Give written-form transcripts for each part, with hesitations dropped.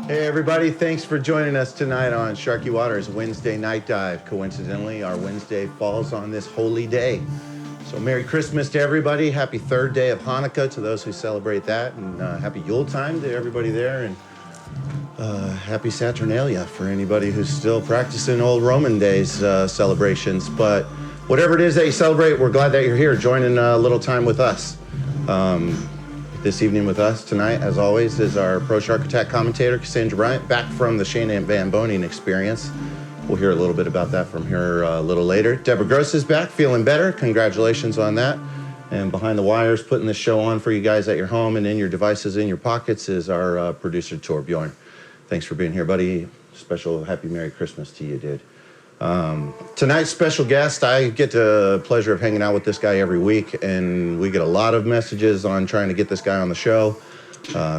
Hey everybody, thanks for joining us tonight on Sharky Waters Wednesday Night Dive. Coincidentally, our Wednesday falls on this holy day. So Merry Christmas to everybody. Happy third day of Hanukkah to those who celebrate that. And happy Yuletime to everybody there. And happy Saturnalia for anybody who's still practicing old Roman days celebrations. But whatever it is that you celebrate, we're glad that you're here joining a little time with us. This evening with us tonight, as always, is our Pro Shark Attack commentator, Cassandra Bryant, back from the Shane Van Boning experience. We'll hear a little bit about that from her a little later. Deborah Gross is back, feeling better. Congratulations on that. And behind the wires, putting this show on for you guys at your home and in your devices, in your pockets, is our producer, Tor Bjorn. Thanks for being here, buddy. Special happy Merry Christmas to you, dude. Tonight's special guest, I get the pleasure of hanging out with this guy every week, and we get a lot of messages on trying to get this guy on the show.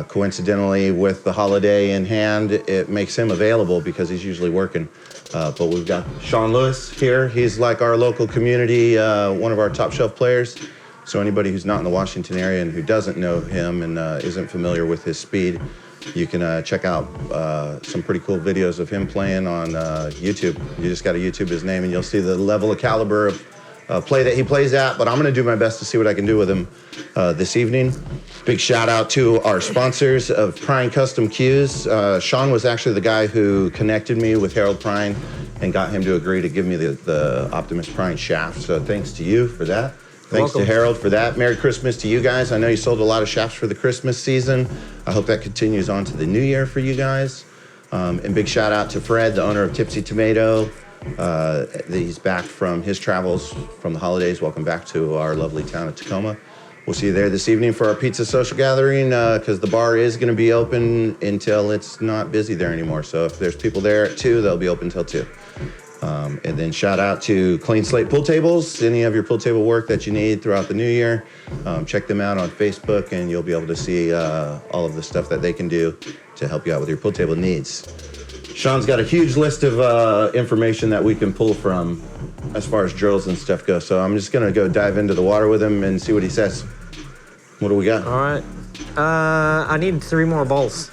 Coincidentally, with the holiday in hand, it makes him available because he's usually working. But we've got Sean Lewis here. He's like our local community, one of our top shelf players. So anybody who's not in the Washington area and who doesn't know him and isn't familiar with his speed, you can check out some pretty cool videos of him playing on YouTube. You just got to YouTube his name and you'll see the level of caliber of play that he plays at. But I'm going to do my best to see what I can do with him this evening. Big shout out to our sponsors of Prine Custom Cues. Sean was actually the guy who connected me with Harold Prine and got him to agree to give me the Optimus Prine shaft. So thanks to you for that. Thanks to Harold for that. Merry Christmas to you guys. I know you sold a lot of shafts for the Christmas season. I hope that continues on to the new year for you guys. And big shout out to Fred, the owner of Tipsy Tomato. He's back from his travels from the holidays. Welcome back to our lovely town of Tacoma. We'll see you there this evening for our pizza social gathering because the bar is going to be open until it's not busy there anymore. So if there's people there at 2, they'll be open until 2. And then shout out to Clean Slate Pool Tables. Any of your pool table work that you need throughout the new year, check them out on Facebook and you'll be able to see all of the stuff that they can do to help you out with your pool table needs. Sean's got a huge list of information that we can pull from as far as drills and stuff go. So I'm just going to go dive into the water with him and see what he says. What do we got? All right. I need 3 more balls.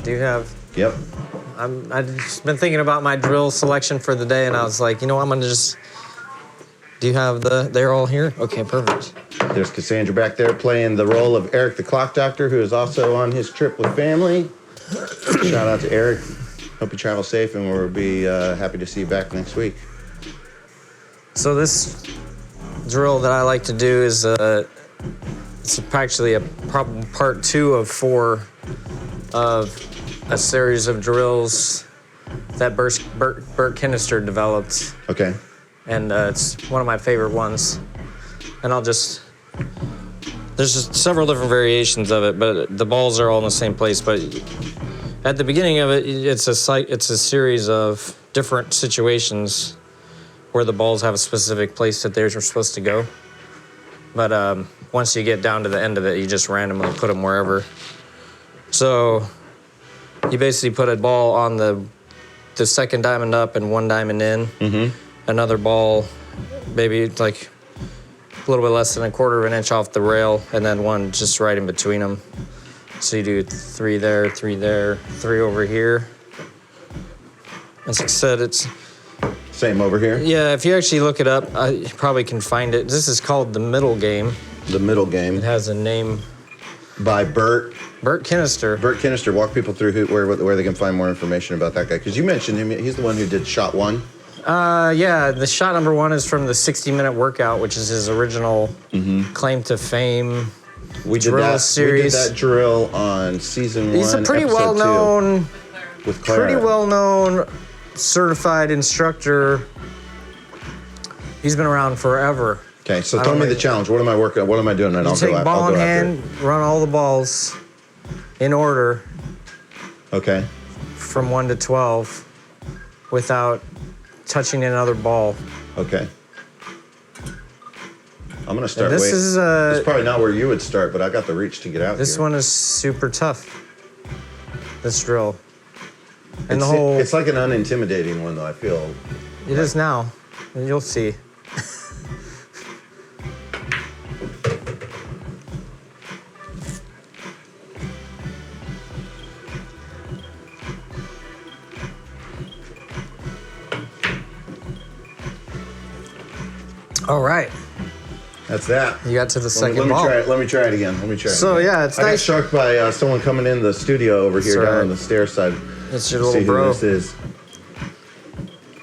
Do you have? Yep. I've just been thinking about my drill selection for the day, and I was like, you know what, I'm going to just... Do you have they're all here? Okay, perfect. There's Cassandra back there playing the role of Eric the Clock Doctor, who is also on his trip with family. Shout out to Eric. Hope you travel safe, and we'll be happy to see you back next week. So this drill that I like to do is it's actually a part 2 of 4 of a series of drills that Bert Kinnister developed. Okay. And it's one of my favorite ones. And there's just several different variations of it, but the balls are all in the same place. But at the beginning of it, it's a series of different situations where the balls have a specific place that they're supposed to go. But once you get down to the end of it, you just randomly put them wherever. So you basically put a ball on the second diamond up and 1 diamond in. Mm-hmm. Another ball, maybe like a little bit less than 1/4 of an inch off the rail, and then 1 just right in between them. So you do 3 there, 3 there, 3 over here. As I said, it's... Same over here? Yeah, if you actually look it up, you probably can find it. This is called the middle game. The middle game. It has a name. By Bert Kinnister. Bert Kinnister. Walk people through where they can find more information about that guy. Because you mentioned him. He's the one who did shot 1. Yeah, the shot number 1 is from the 60-minute workout, which is his original claim to fame drill series. We did that drill on season 1. He's a pretty well-known, certified instructor. He's been around forever. Okay, so tell me the challenge. What am I working on? What am I doing? And I'll take ball in hand, run all the balls in order. Okay. From 1 to 12 without touching another ball. Okay. I'm going to start. This is it's probably not where you would start, but I got the reach to get out This here. one is super tough, this drill. And it's like an unintimidating one, though, I feel. It is now. And you'll see. All right. That's that. You got to the second let me ball. Try it. Let me try it again. So yeah, it's I nice. got shocked by someone coming in the studio over here That's down right. on the stair side. It's your See little who bro. this is.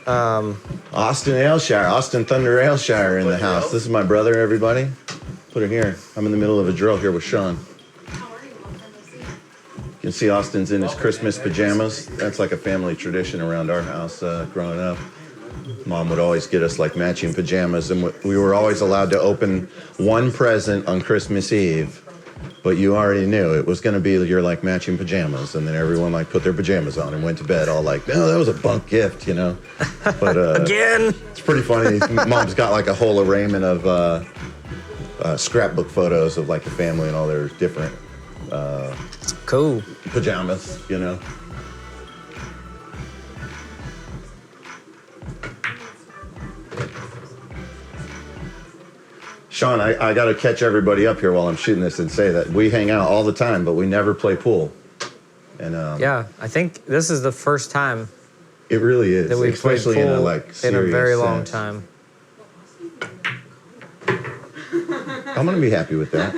Austin Aylshire, Austin Thunder Aylshire in the house. This is my brother, everybody. Put it here. I'm in the middle of a drill here with Sean. You can see Austin's in his Christmas pajamas. That's like a family tradition around our house growing up. Mom would always get us like matching pajamas, and we were always allowed to open one present on Christmas Eve. But you already knew it was going to be your like matching pajamas, and then everyone like put their pajamas on and went to bed all like, no, that was a bunk gift, you know. But Again. it's pretty funny. Mom's got like a whole arraignment of scrapbook photos of like the family and all their different Cool. pajamas, you know. Sean, I got to catch everybody up here while I'm shooting this and say that we hang out all the time, but we never play pool. And Yeah, I think this is the first time it really is, that we've played especially pool in a like in a serious very long sense. time. I'm gonna be happy with that.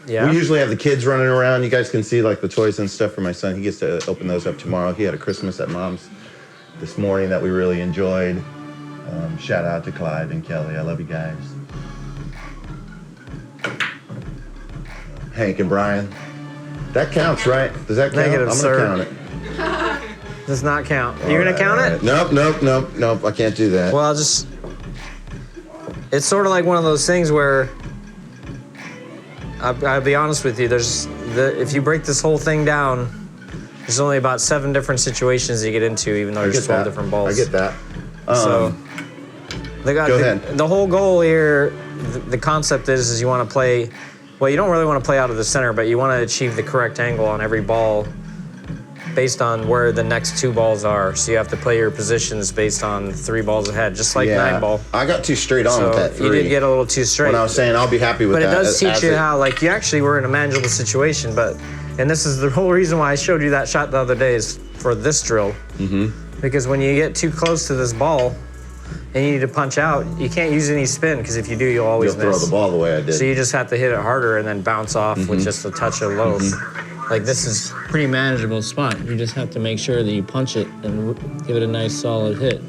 Yeah. We usually have the kids running around. You guys can see like the toys and stuff for my son. He gets to open those up tomorrow. He had a Christmas at Mom's this morning that we really enjoyed. Shout out to Clyde and Kelly. I love you guys. Hank and Brian. That counts, right? Does that count? Negative, I'm sir. gonna count it. Does not count. You're gonna count it? Nope. I can't do that. Well, it's sort of like one of those things where I'll be honest with you. If you break this whole thing down, there's only about 7 different situations you get into, even though there's 12 different balls. I get that. So Go ahead. the whole goal here, the concept is you want to play. Well, you don't really want to play out of the center, but you want to achieve the correct angle on every ball based on where the next 2 balls are. So you have to play your positions based on 3 balls ahead, just like 9 ball. I got too straight on with that 3. You did get a little too straight. When I was saying I'll be happy with But that. it does teach you how, like, you actually were in a manageable situation. And this is the whole reason why I showed you that shot the other day is for this drill. Mm-hmm. Because when you get too close to this ball and you need to punch out, you can't use any spin, because if you do, you'll always You'll miss. throw the ball the way I did. So you just have to hit it harder and then bounce off with just a touch of low. Like, this is pretty manageable spot. You just have to make sure that you punch it and give it a nice solid hit.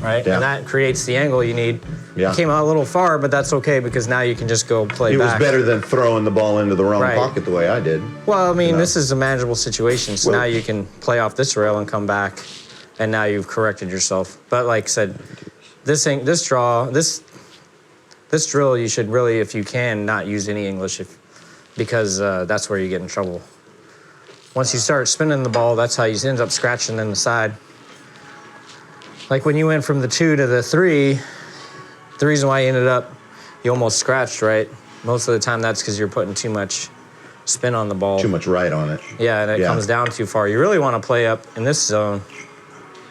Right? Yeah. And that creates the angle you need. Yeah. Came out a little far, but that's okay, because now you can just go play It was back. better than throwing the ball into the wrong Right. pocket the way I did. Well, I mean, You know? this is a manageable situation, so Well- now you can play off this rail and come back, and now you've corrected yourself. But like I said, this drill, you should really, if you can, not use any English, because that's where you get in trouble. Once you start spinning the ball, that's how you end up scratching in the side. Like when you went from the 2 to the 3, the reason why you almost scratched, right? Most of the time that's because you're putting too much spin on the ball. Too much right on it. Yeah, and it comes down too far. You really want to play up in this zone.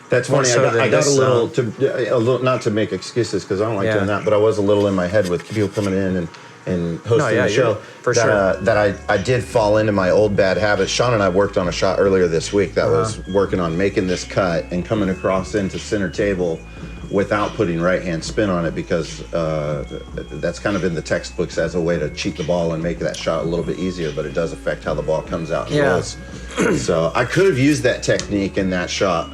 That's More funny. so I than got this a little, not to make excuses because I don't like doing that, but I was a little in my head with people coming in and hosting the show. For that, sure. That I did fall into my old bad habits. Sean and I worked on a shot earlier this week that was working on making this cut and coming across into center table without putting right hand spin on it, because that's kind of in the textbooks as a way to cheat the ball and make that shot a little bit easier, but it does affect how the ball comes out and rolls. So I could have used that technique in that shot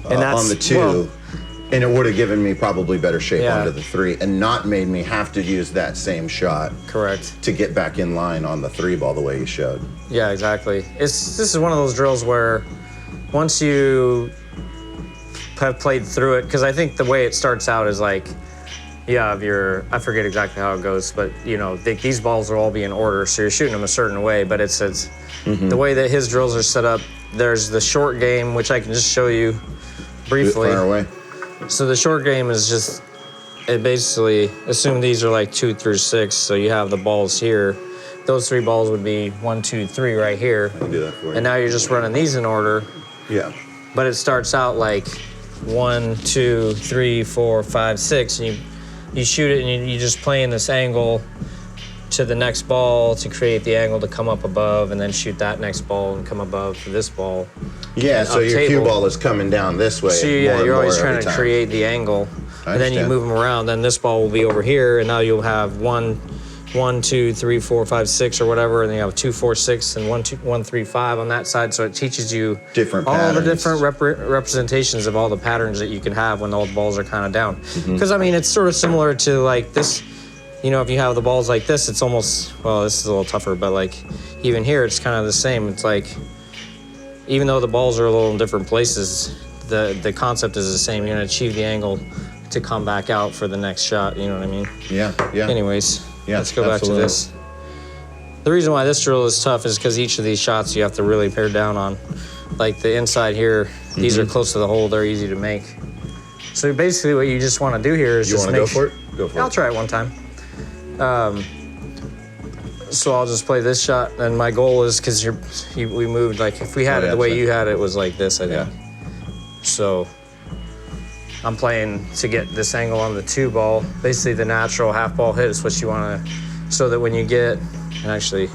on the 2, and it would have given me probably better shape onto the 3 and not made me have to use that same shot. Correct. To get back in line on the 3 ball the way you showed. Yeah, exactly. This is one of those drills where once you have played through it, because I think the way it starts out is like, you have I forget exactly how it goes, but you know, these balls will all be in order, so you're shooting them a certain way, but it says, the way that his drills are set up, there's the short game, which I can just show you briefly. Fire away. So the short game is just, it basically, assume these are like 2 through 6, so you have the balls here. Those 3 balls would be 1, 2, 3 right here. I'll do that for you. And now you're just running these in order. Yeah. But it starts out like 1, 2, 3, 4, 5, 6, and you shoot it and you just play in this angle to the next ball to create the angle to come up above, and then shoot that next ball and come above to this ball. Yeah, so your cue ball is coming down this way. So you're always trying to create the angle, and then you move them around. Then this ball will be over here, and now you'll have 1, 2, 3, 4, 5, 6, or whatever, and then you have 2, 4, 6, and 1, 2, 1, 3, 5 on that side. So it teaches you different all patterns. the different representations of all the patterns that you can have when all the balls are kind of down. Because I mean, it's sort of similar to like this. You know, if you have the balls like this, it's almost, well, this is a little tougher, but like even here, it's kind of the same. It's like, even though the balls are a little in different places, the concept is the same. You're gonna achieve the angle to come back out for the next shot, you know what I mean? Yeah, yeah. Anyways, let's go back to this. The reason why this drill is tough is because each of these shots you have to really pare down on. Like the inside here, these are close to the hole, they're easy to make. So basically what you just wanna do here is you just wanna go for it? Go for it. I'll try it one time. So I'll just play this shot, and my goal is, because we moved, like if we had it the way you had it, was like this, I think. So I'm playing to get this angle on the 2 ball. Basically the natural half ball hit is what you want to, so that when you get, and actually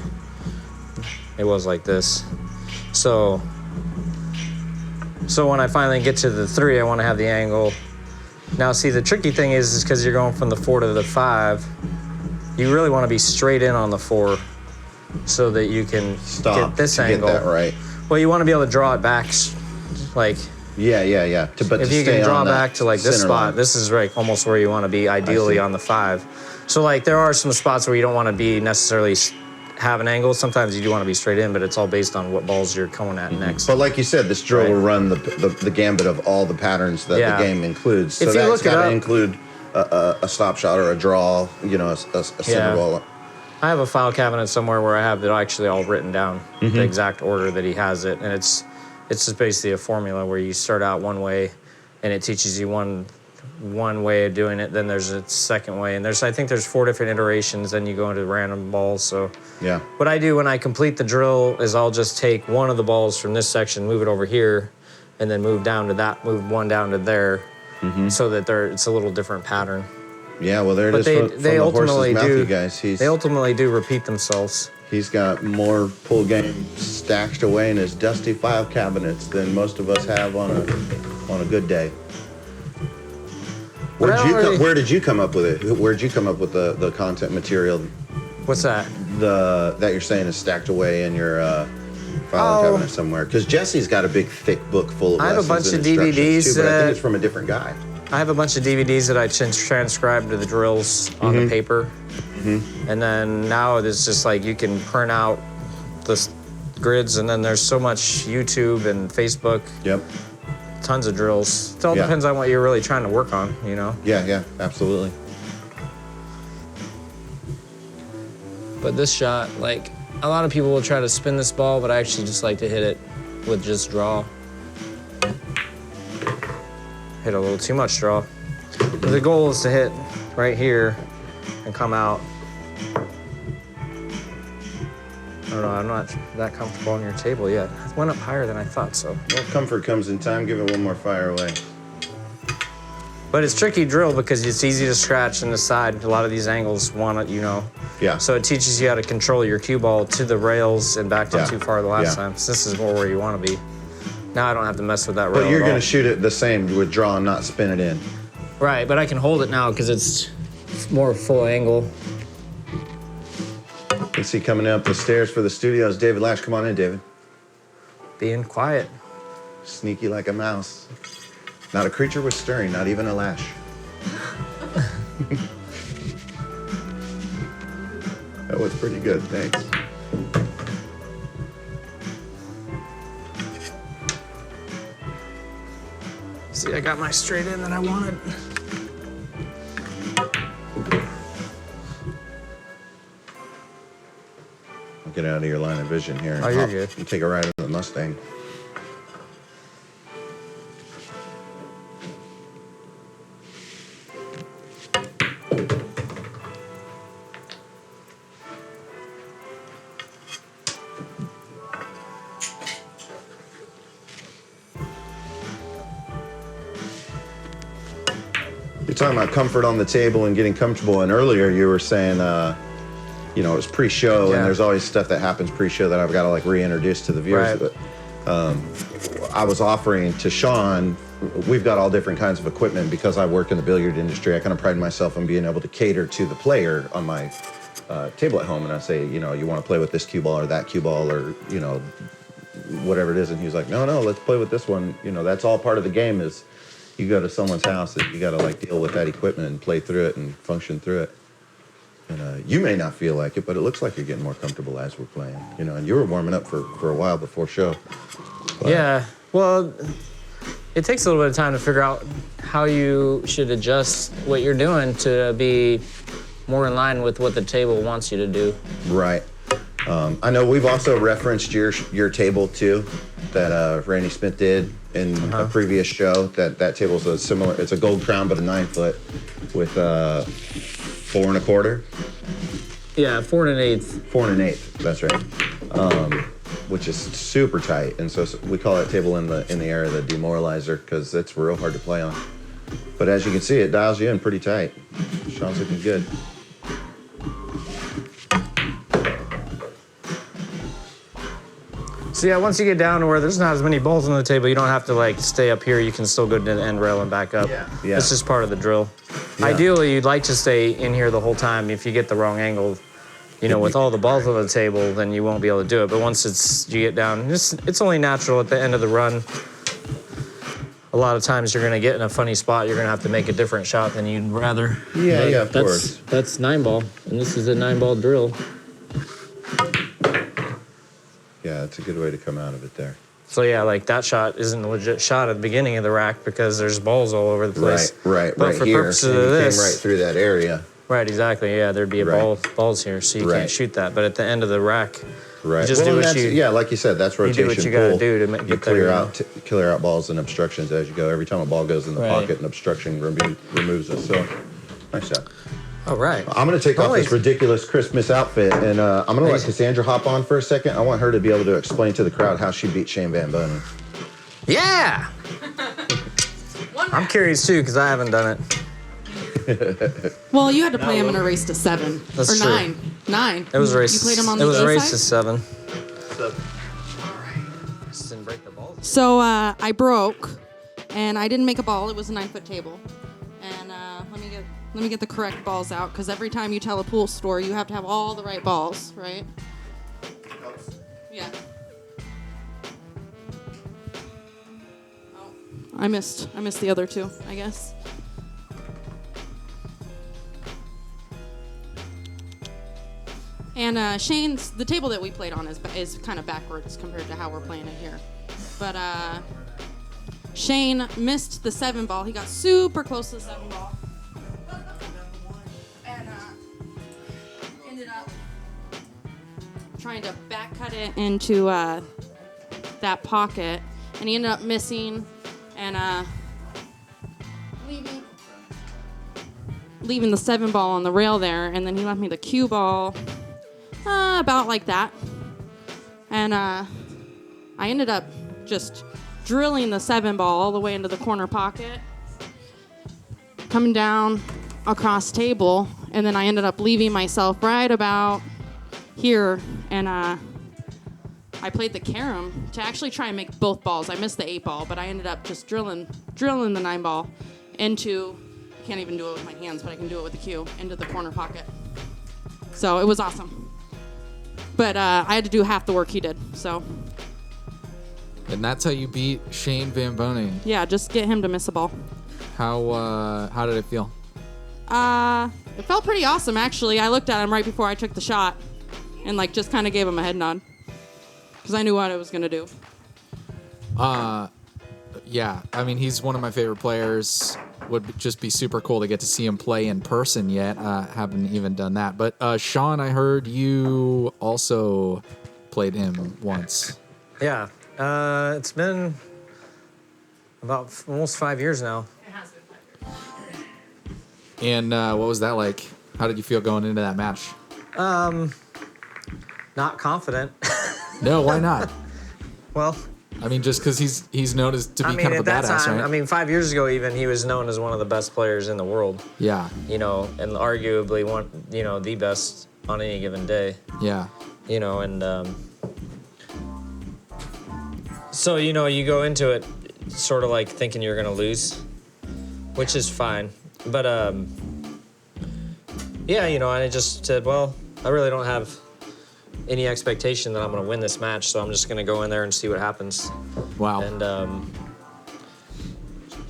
it was like this. So when I finally get to the 3, I want to have the angle. Now see, the tricky thing is because you're going from the 4 to the 5, you really want to be straight in on the 4 so that you can get this angle. Get that right. Well, you want to be able to draw it back, like. Yeah. But if you can draw back to like this spot, this is like almost where you want to be ideally on the 5. So like there are some spots where you don't want to be necessarily have an angle. Sometimes you do want to be straight in, but it's all based on what balls you're coming at next. But like you said, this drill will run the gambit of all the patterns that the game includes. So that's got to include a stop shot or a draw, you know, a center ball. I have a file cabinet somewhere where I have it actually all written down, the exact order that he has it, and it's just basically a formula where you start out one way, and it teaches you one way of doing it. Then there's a second way, and I think there's 4 different iterations. Then you go into random balls. So what I do when I complete the drill is I'll just take one of the balls from this section, move it over here, and then move down to that, move one down to there, so that it's a little different pattern. Yeah, well, there it is from the horse's mouth, you guys. They ultimately do repeat themselves. He's got more pull game stashed away in his dusty file cabinets than most of us have on a good day. Where did you come up with it? Where did you come up with the content material? What's that? That you're saying is stacked away in your file cabinet somewhere. Because Jesse's got a big, thick book full of lessons. I have a bunch of DVDs. Too, but I think it's from a different guy. I have a bunch of DVDs that I transcribe to the drills on the paper. And then now it's just like you can print out the grids, and then there's so much YouTube and Facebook. Yep. Tons of drills. It all depends on what you're really trying to work on, you know? Yeah, absolutely. But this shot, like, a lot of people will try to spin this ball, but I actually just like to hit it with just draw. Hit a little too much draw. But the goal is to hit right here and come out. I don't know, I'm not that comfortable on your table yet. It went up higher than I thought, so. Well, comfort comes in time. Give it one more fire away. But it's tricky drill because it's easy to scratch in the side. A lot of these angles want it, you know. Yeah. So it teaches you how to control your cue ball to the rails and backed up too far the last time. So this is more where you want to be. Now I don't have to mess with that rail. But you're going to shoot it the same with draw and not spin it in. Right, but I can hold it now because it's more full angle. You can see coming up the stairs for the studio is David Lash. Come on in, David. Being quiet. Sneaky like a mouse. Not a creature with stirring, not even a lash. That was pretty good, thanks. See, I got my straight in that I wanted. I'll get out of your line of vision here. Oh, you're good. And take a ride in the Mustang. You're talking about comfort on the table and getting comfortable, and earlier you were saying it was pre-show, Yeah. and there's always stuff that happens pre-show that I've got to like reintroduce to the viewers. Right. But I was offering to Sean, we've got all different kinds of equipment because I work in the billiard industry. I kind of pride myself on being able to cater to the player on my table at home, and I say, you want to play with this cue ball or that cue ball or, whatever it is. And he was like, no, let's play with this one. That's all part of the game is you go to someone's house and you got to like deal with that equipment and play through it and function through it. And you may not feel like it, but it looks like you're getting more comfortable as we're playing, and you were warming up for a while before show. But, Yeah. Well, it takes a little bit of time to figure out how you should adjust what you're doing to be more in line with what the table wants you to do. Right. I know we've also referenced your table too, that Randy Smith did in a previous show. That table's it's a gold crown, but a 9-foot with 4 1/4. Yeah, 4 1/8. 4 1/8. That's right. Which is super tight, and so we call that table in the area the demoralizer because it's real hard to play on. But as you can see, it dials you in pretty tight. Sean's looking good. So yeah, once you get down to where there's not as many balls on the table, you don't have to like stay up here. You can still go to the end rail and back up. Yeah. It's just part of the drill. Yeah. Ideally, you'd like to stay in here the whole time. If you get the wrong angle, with all the balls on the table, then you won't be able to do it. But once you get down, it's only natural at the end of the run. A lot of times you're gonna get in a funny spot. You're gonna have to make a different shot than you'd rather. Yeah, of course. That's 9-ball, and this is a 9-ball drill. Yeah, it's a good way to come out of it there. So yeah, like that shot isn't a legit shot at the beginning of the rack because there's balls all over the place. Right But for here. purposes And of you this, came right through that area. right, exactly. Yeah, there'd be balls here, so you Right. can't shoot that. But at the end of the rack, Right. you just do and what that's, you. yeah, like you said, that's You rotation. do what you gotta pull. do to get You there, clear out balls and obstructions as you go. Every time a ball goes in the Right. pocket, an obstruction removes it. So, nice shot. Oh right. I'm going to take off Always. this ridiculous Christmas outfit, and I'm going to let Cassandra hop on for a second. I want her to be able to explain to the crowd how she beat Shane Van Bonen. Yeah. I'm curious too because I haven't done it. Well, you had to play him in a race to 7 That's or true. 9. 9. It was race. You played him on it the was A race side? to 7. Just didn't break the balls. So I broke, and I didn't make a ball. It was a 9-foot table, and let me get the correct balls out because every time you tell a pool store, you have to have all the right balls, right? Yeah. Oh, I missed the other two, I guess. And Shane's, the table that we played on is kind of backwards compared to how we're playing it here. But Shane missed the 7 ball. He got super close to the 7 ball. And ended up trying to back cut it into that pocket. And he ended up missing and leaving the 7 ball on the rail there. And then he left me the cue ball. About like that. And I ended up just drilling the 7 ball all the way into the corner pocket, coming down across table, and then I ended up leaving myself right about here, and I played the carom to actually try and make both balls. I missed the 8 ball, but I ended up just drilling the 9 ball into, I can't even do it with my hands, but I can do it with the cue, into the corner pocket. So it was awesome. But I had to do half the work he did, so. And that's how you beat Shane Van Bonen. Yeah, just get him to miss a ball. How did it feel? It felt pretty awesome, actually. I looked at him right before I took the shot and, just kind of gave him a head nod because I knew what I was going to do. Yeah, I mean, he's one of my favorite players. Would just be super cool to get to see him play in person yet. Haven't even done that. But Sean, I heard you also played him once. Yeah. It's been about almost 5 years now. It has been 5 years. And what was that like? How did you feel going into that match? Not confident. No, why not? Well, I mean, just because he's known as to be kind of a at that badass, time, right? 5 years ago even, he was known as one of the best players in the world. Yeah. And arguably one, the best on any given day. Yeah. You know, and so, you know, you go into it sort of like thinking you're going to lose, which is fine. But, yeah, you know, I just said, well, I really don't have any expectation that I'm going to win this match, so I'm just going to go in there and see what happens. Wow. And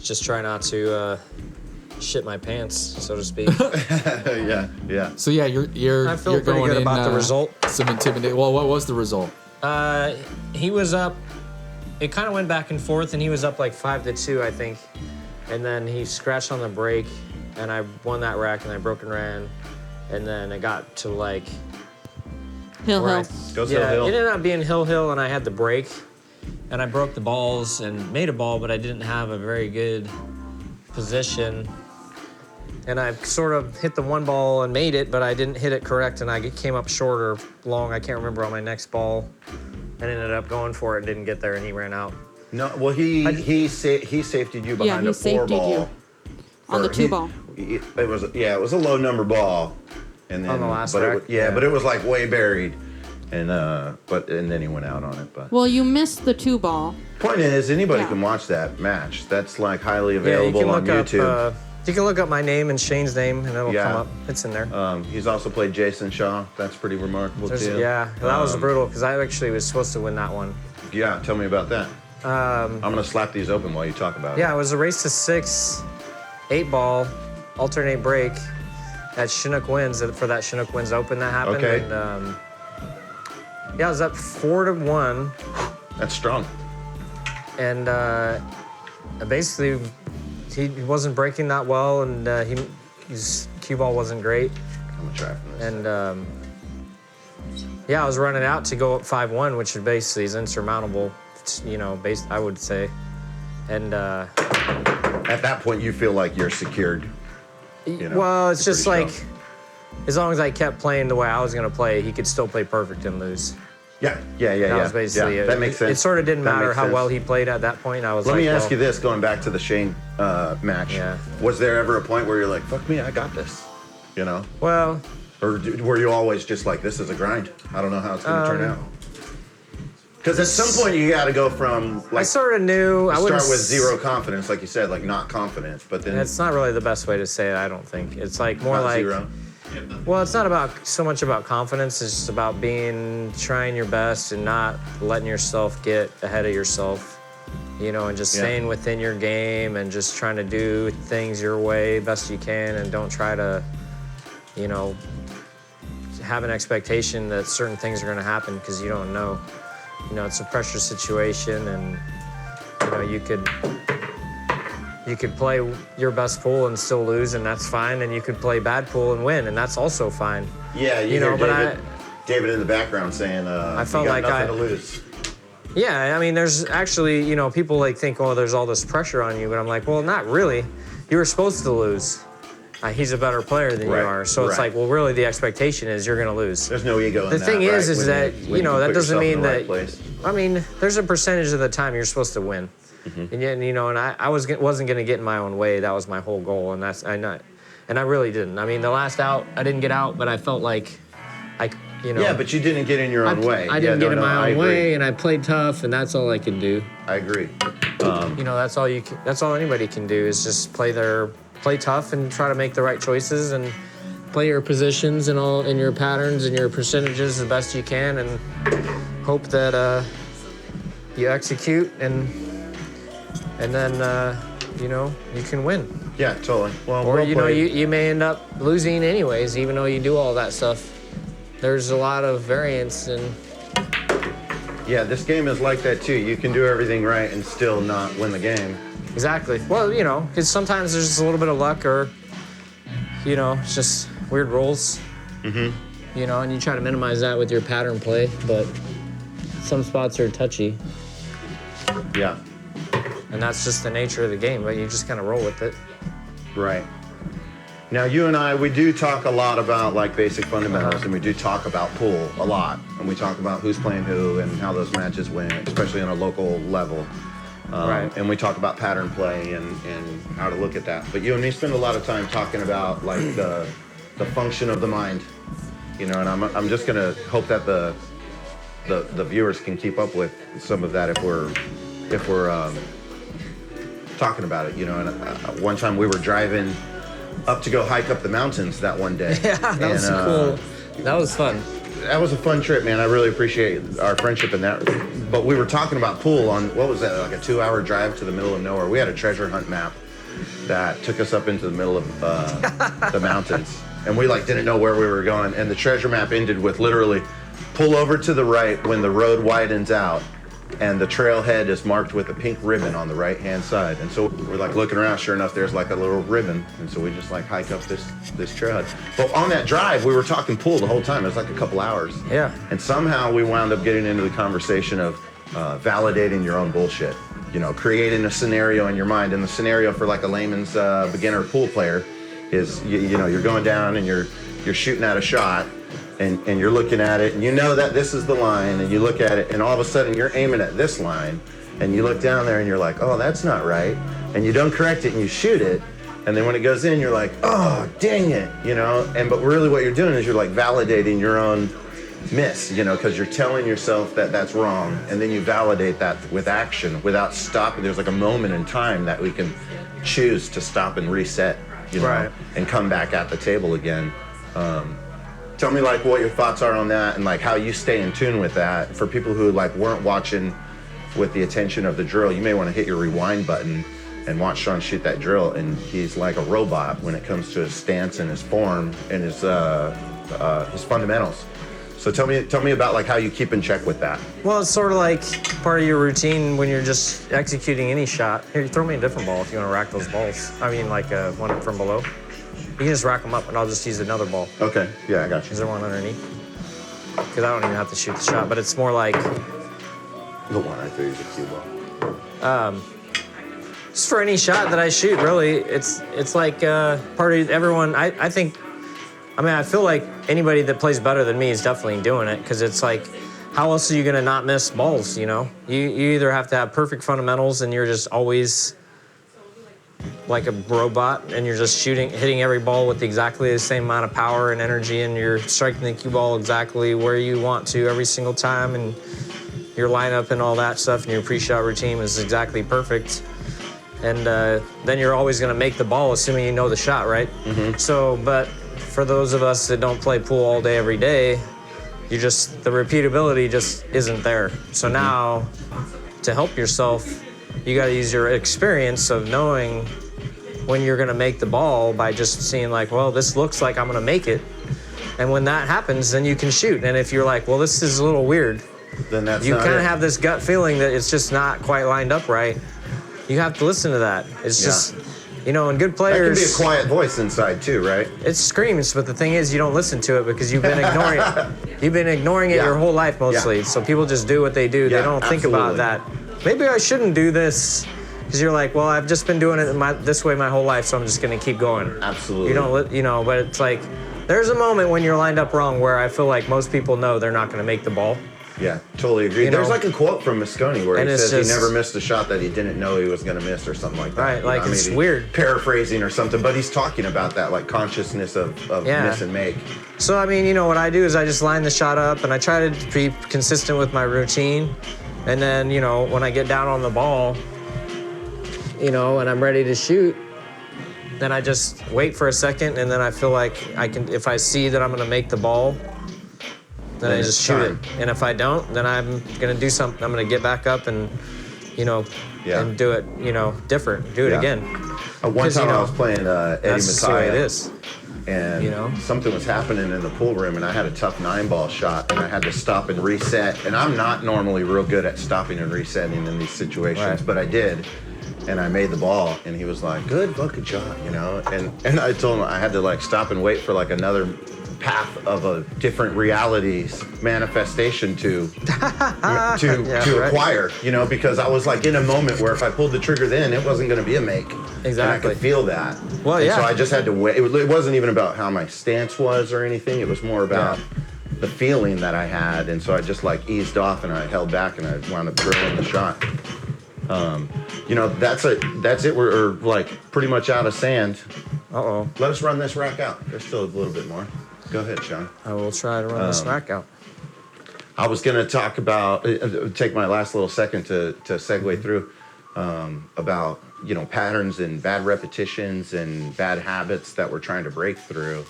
just try not to shit my pants, so to speak. Yeah. So yeah, you're I feel you're pretty going good in, about the result. Some intimidate. Well, what was the result? He was up. It kind of went back and forth, and he was up like 5-2, I think. And then he scratched on the break, and I won that rack, and I broke and ran. And then it got to like Hill. Goes yeah, hill. it ended up being hill, and I had the break, and I broke the balls and made a ball, but I didn't have a very good position. And I sort of hit the one ball and made it, but I didn't hit it correct, and I came up short or long. I can't remember on my next ball, and ended up going for it and didn't get there, and he ran out. No, well, he safetied you behind he a 4 safetied ball. you on the 2 ball. It was a low number ball, and then On the last but rack? yeah, but it was like way buried, and then he went out on it. But Well, you missed the 2 ball. point is, anybody Yeah. can watch that match. That's like highly Yeah, you available can on look YouTube. up. You can look up my name and Shane's name, and it'll Yeah. come up. It's in there. He's also played Jason Shaw. That's pretty remarkable too. Yeah, that was brutal because I actually was supposed to win that one. Yeah, tell me about that. I'm gonna slap these open while you talk about it. Yeah, it was a race to 6, 8 ball, alternate break at Chinook Winds for that Chinook Winds Open that happened. Okay. And yeah, I was up 4-1, That's strong. and basically he wasn't breaking that well, and his cue ball wasn't great, I'm gonna try from this. and yeah, I was running out to go up 5-1, which basically is insurmountable. You know, I would say, and. At that point, you feel like you're secured. You know, Well, it's just pretty like, strong. as long as I kept playing the way I was going to play, he could still play perfect and lose. Yeah. That was basically yeah, it. That makes sense. It sort of didn't That matter makes how sense. well he played at that point. I was Let like, me ask well, you this, going back to the Shane match. Yeah. Was there ever a point where you're like, fuck me, I got this? You know? Well, Or were you always just like, this is a grind? I don't know how it's going to turn out. Because at some point you got to go from I like sort of knew. I start wouldn't with zero confidence, like you said, like not confident, but then It's not really the best way to say it. I don't think it's like more not like. zero. Well, it's not about so much about confidence. It's just about trying your best and not letting yourself get ahead of yourself. You know, and just Yeah. staying within your game and just trying to do things your way best you can, and don't try to, you know, have an expectation that certain things are going to happen because you don't know. You know, it's a pressure situation, and you know you could play your best pool and still lose, and that's fine. And you could play bad pool and win, and that's also fine. Yeah, you know, hear but David in the background saying, I felt you got like nothing I- to lose. Yeah, I mean, there's actually, you know, people like think, oh, there's all this pressure on you, but I'm like, well, not really. You were supposed to lose. He's a better player than Right, you are, so it's right. like, well, really, the expectation is you're gonna lose. There's no ego in The that. thing is right? When that when you know can that put doesn't yourself in mean the that. right place. I mean, there's a percentage of the time you're supposed to win, Mm-hmm. and yet, you know, and I wasn't gonna get in my own way. That was my whole goal, and I really didn't. I mean, the last out, I didn't get out, but I felt like, you know. Yeah, but you didn't get in your own way. I didn't Yeah, get in no, I my own agree. way, and I played tough, and that's all I could do. I agree. You know, that's all anybody can do is just play tough and try to make the right choices and play your positions and your patterns and your percentages the best you can, and hope that you execute and then you know you can win. Yeah, totally. Well, Or well you know played. you may end up losing anyways, even though you do all that stuff. There's a lot of variance, and Yeah, this game is like that too. You can do everything right and still not win the game. exactly. Well, you know, because sometimes there's just a little bit of luck, or you know, it's just weird rolls. Mm-hmm. You know, and you try to minimize that with your pattern play, but some spots are touchy, Yeah, and that's just the nature of the game. But you just kind of roll with it. right. Now, you and I, we do talk a lot about like basic fundamentals, and we do talk about pool a lot, and we talk about who's playing who and how those matches win, especially on a local level. Right. And we talk about pattern play and how to look at that. But you and me spend a lot of time talking about like the function of the mind you know, and I'm just gonna hope that the viewers can keep up with some of that if we're talking about it, you know. And one time we were driving up to go hike up the mountains that one day. Yeah, that was cool. That was fun. That was a fun trip, man. I really appreciate our friendship in that. But we were talking about pool on, what was that, like a 2-hour drive to the middle of nowhere. We had a treasure hunt map that took us up into the middle of the mountains. And we like didn't know where we were going. And the treasure map ended with literally pull over to the right when the road widens out. And the trailhead is marked with a pink ribbon on the right-hand side. And so we're like looking around, sure enough, there's like a little ribbon. And so we just like hike up this trailhead. But on that drive, we were talking pool the whole time. It was like a couple hours. Yeah. And somehow we wound up getting into the conversation of validating your own bullshit. You know, creating a scenario in your mind. And the scenario for like a layman's beginner pool player is, you know, you're going down and you're shooting at a shot. And you're looking at it, and you know that this is the line, and you look at it, and all of a sudden you're aiming at this line, and you look down there, and you're like, oh, that's not right, and you don't correct it, and you shoot it, and then when it goes in, you're like, oh, dang it, you know, but really what you're doing is you're like validating your own miss, you know, because you're telling yourself that that's wrong, and then you validate that with action without stopping. There's like a moment in time that we can choose to stop and reset, you know, right, and come back at the table again. Tell me like what your thoughts are on that and like how you stay in tune with that. For people who like weren't watching with the attention of the drill, you may want to hit your rewind button and watch Sean shoot that drill, and he's like a robot when it comes to his stance and his form and his fundamentals. So tell me about like how you keep in check with that. Well, it's sort of like part of your routine when you're just executing any shot. Here, throw me a different ball if you want to rack those balls. I mean, like one from below. You can just rack them up, and I'll just use another ball. Okay, yeah, I got you. Is there one underneath? Because I don't even have to shoot the shot, but it's more like... The one I threw is a cue ball. Just for any shot that I shoot, really, it's like part of everyone. I think, I mean, I feel like anybody that plays better than me is definitely doing it, because it's like, how else are you going to not miss balls, you know? You either have to have perfect fundamentals, and you're just always... like a robot, and you're just hitting every ball with exactly the same amount of power and energy, and you're striking the cue ball exactly where you want to every single time, and your lineup and all that stuff, and your pre-shot routine is exactly perfect. And then you're always going to make the ball, assuming you know the shot, right? Mm-hmm. So, but for those of us that don't play pool all day, every day, the repeatability just isn't there. So now, to help yourself, you got to use your experience of knowing when you're going to make the ball by just seeing like, well, this looks like I'm going to make it. And when that happens, then you can shoot. And if you're like, well, this is a little weird, then that's you not kind of it. have this gut feeling that it's just not quite lined up right. You have to listen to that. It's just, you know, and good players... That can be a quiet voice inside too, right? It screams, but the thing is, you don't listen to it because you've been ignoring it. You've been ignoring it your whole life mostly. Yeah. So people just do what they do. They don't think about that. Maybe I shouldn't do this, because you're like, well, I've just been doing it this way my whole life, so I'm just going to keep going. Absolutely. You don't, you know, but it's like, there's a moment when you're lined up wrong where I feel like most people know they're not going to make the ball. Yeah, totally agree. You There's know? like a quote from Mosconi where he says just, he never missed a shot that he didn't know he was going to miss or something like that. Right, like know, it's weird. Paraphrasing or something, but he's talking about that like consciousness of miss and make. So, I mean, you know, what I do is I just line the shot up and I try to be consistent with my routine. And then, you know, when I get down on the ball, you know, and I'm ready to shoot, then I just wait for a second, and then I feel like I can, if I see that I'm going to make the ball, then I just shoot it. And if I don't, then I'm going to do something. I'm going to get back up and, you know, and do it, you know, different. Do it again. One time I was playing Eddie that's the way it is. And you know, something was happening in the pool room, and I had a tough 9-ball shot, and I had to stop and reset. And I'm not normally real good at stopping and resetting in these situations, but I did. And I made the ball, and he was like, good fucking shot, you know? And I told him I had to like stop and wait for like another path of a different reality's manifestation to acquire, you know, because I was like in a moment where if I pulled the trigger then, it wasn't going to be a make. Exactly. And I could feel that. Well, and so I just had to wait. It wasn't even about how my stance was or anything. It was more about the feeling that I had. And so I just like eased off and I held back and I wound up drilling the shot. You know, that's it. We're like pretty much out of sand. Uh-oh. Let us run this rack out. There's still a little bit more. Go ahead, Sean. I will try to run this rack out. I was going to talk about, take my last little second to segue through about, patterns and bad repetitions and bad habits that we're trying to break through.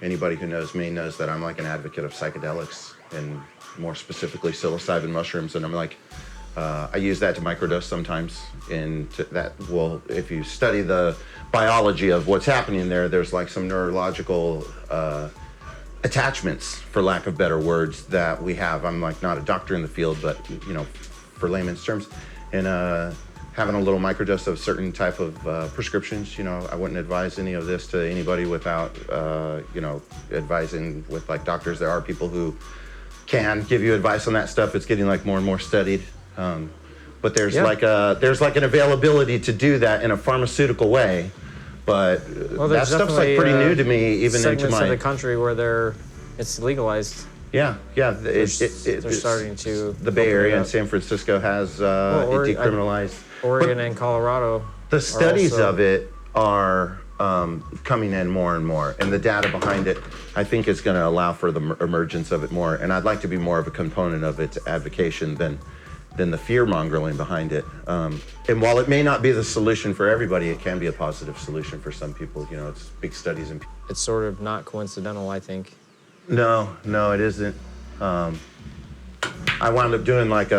Anybody who knows me knows that I'm like an advocate of psychedelics and more specifically psilocybin mushrooms. And I'm like, I use that to microdose sometimes. And if you study the biology of what's happening there, there's like some neurological attachments, for lack of better words, that we have. I'm like not a doctor in the field, but for layman's terms, and having a little microdose of certain type of prescriptions. I wouldn't advise any of this to anybody without advising with like doctors. There are people who can give you advice on that stuff. It's getting like more and more studied, but there's like an availability to do that in a pharmaceutical way. But that stuff's like pretty new to me, even into segments of the country where it's legalized. Yeah. They're starting to. The Bay Area and San Francisco has it decriminalized. Oregon and Colorado. The studies of it are coming in more and more, and the data behind it, I think, is going to allow for the emergence of it more. And I'd like to be more of a component of its advocation than the fear-mongering behind it. And while it may not be the solution for everybody, it can be a positive solution for some people. It's big studies and. It's sort of not coincidental, I think. No, it isn't. I wound up doing like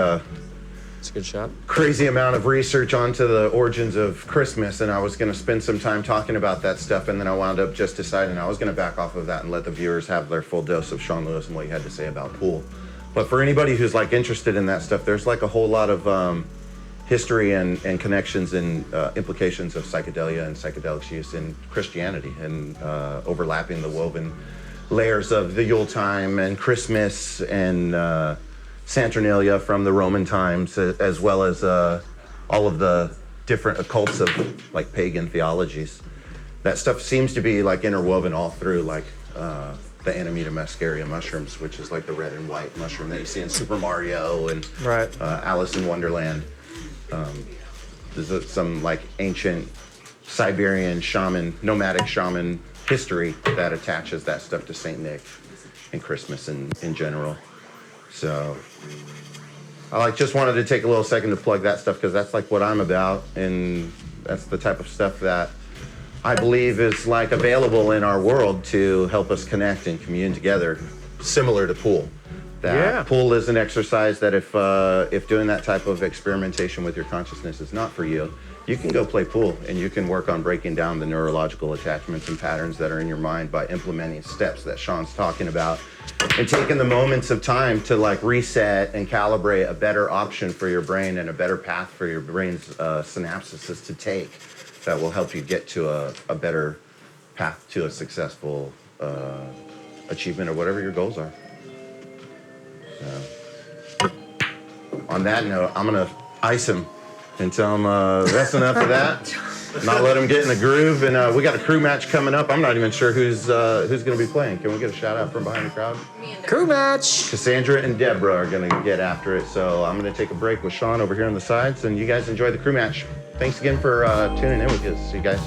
It's a good shot. crazy amount of research onto the origins of Christmas, and I was going to spend some time talking about that stuff, and then I wound up just deciding I was going to back off of that and let the viewers have their full dose of Sean Lewis and what he had to say about pool. But for anybody who's like interested in that stuff, there's like a whole lot of history and connections and implications of psychedelia and psychedelics use in Christianity, and overlapping the woven layers of the Yuletime and Christmas and Saturnalia from the Roman times, as well as all of the different occults of like pagan theologies. That stuff seems to be like interwoven all through, like the Amanita muscaria mushrooms, which is like the red and white mushroom that you see in Super Mario and Alice in Wonderland. There's some like ancient Siberian nomadic shaman history that attaches that stuff to Saint Nick and Christmas in general. So I just wanted to take a little second to plug that stuff, because that's like what I'm about, and that's the type of stuff that I believe is like available in our world to help us connect and commune together, similar to pool. Pool is an exercise that if doing that type of experimentation with your consciousness is not for you, you can go play pool and you can work on breaking down the neurological attachments and patterns that are in your mind by implementing steps that Sean's talking about, and taking the moments of time to like reset and calibrate a better option for your brain and a better path for your brain's synapses to take that will help you get to a better path to a successful achievement of whatever your goals are. So, on that note, I'm gonna ice him and tell him that's enough of that. Not let him get in the groove. And we got a crew match coming up. I'm not even sure who's gonna be playing. Can we get a shout out from behind the crowd? Crew match. Cassandra and Deborah are gonna get after it. So I'm gonna take a break with Sean over here on the sides, and you guys enjoy the crew match. Thanks again for tuning in with us. See you guys.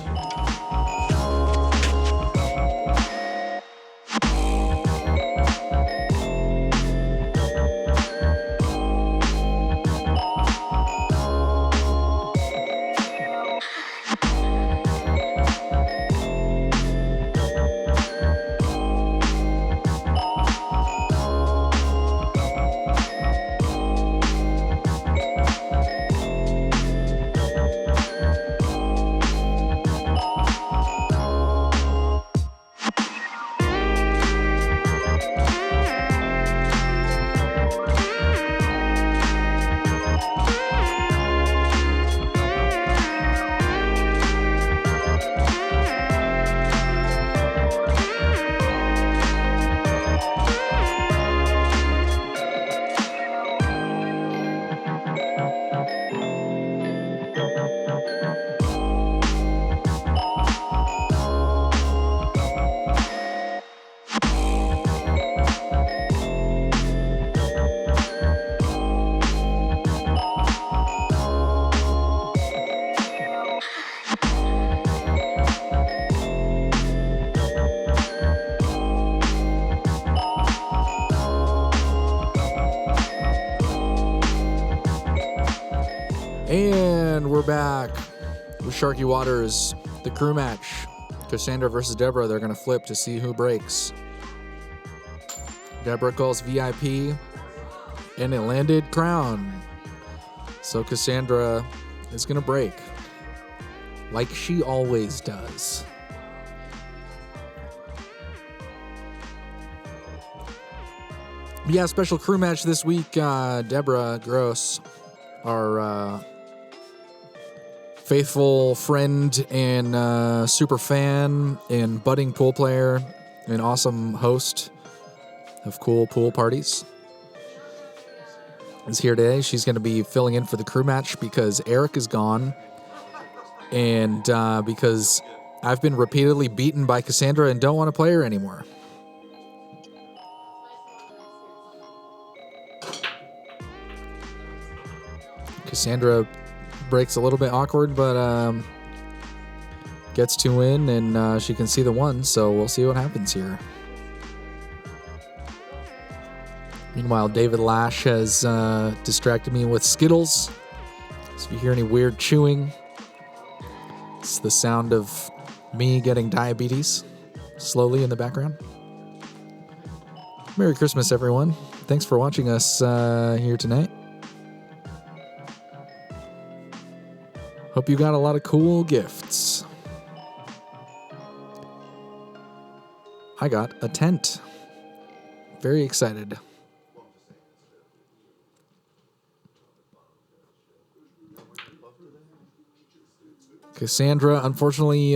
And we're back with Sharky Waters, the crew match. Cassandra versus Deborah. They're going to flip to see who breaks. Deborah calls VIP, and it landed crown. So Cassandra is going to break, like she always does. Yeah, special crew match this week. Deborah Gross, our faithful friend and super fan and budding pool player and awesome host of cool pool parties, is here today. She's going to be filling in for the crew match because Eric is gone and because I've been repeatedly beaten by Cassandra and don't want to play her anymore. Cassandra breaks a little bit awkward, but gets to win, and she can see the one, so we'll see what happens here. Meanwhile, David Lash has distracted me with Skittles. So if you hear any weird chewing, it's the sound of me getting diabetes slowly in the background. Merry Christmas, everyone. Thanks for watching us here tonight. Hope you got a lot of cool gifts. I got a tent. Very excited. Cassandra, unfortunately,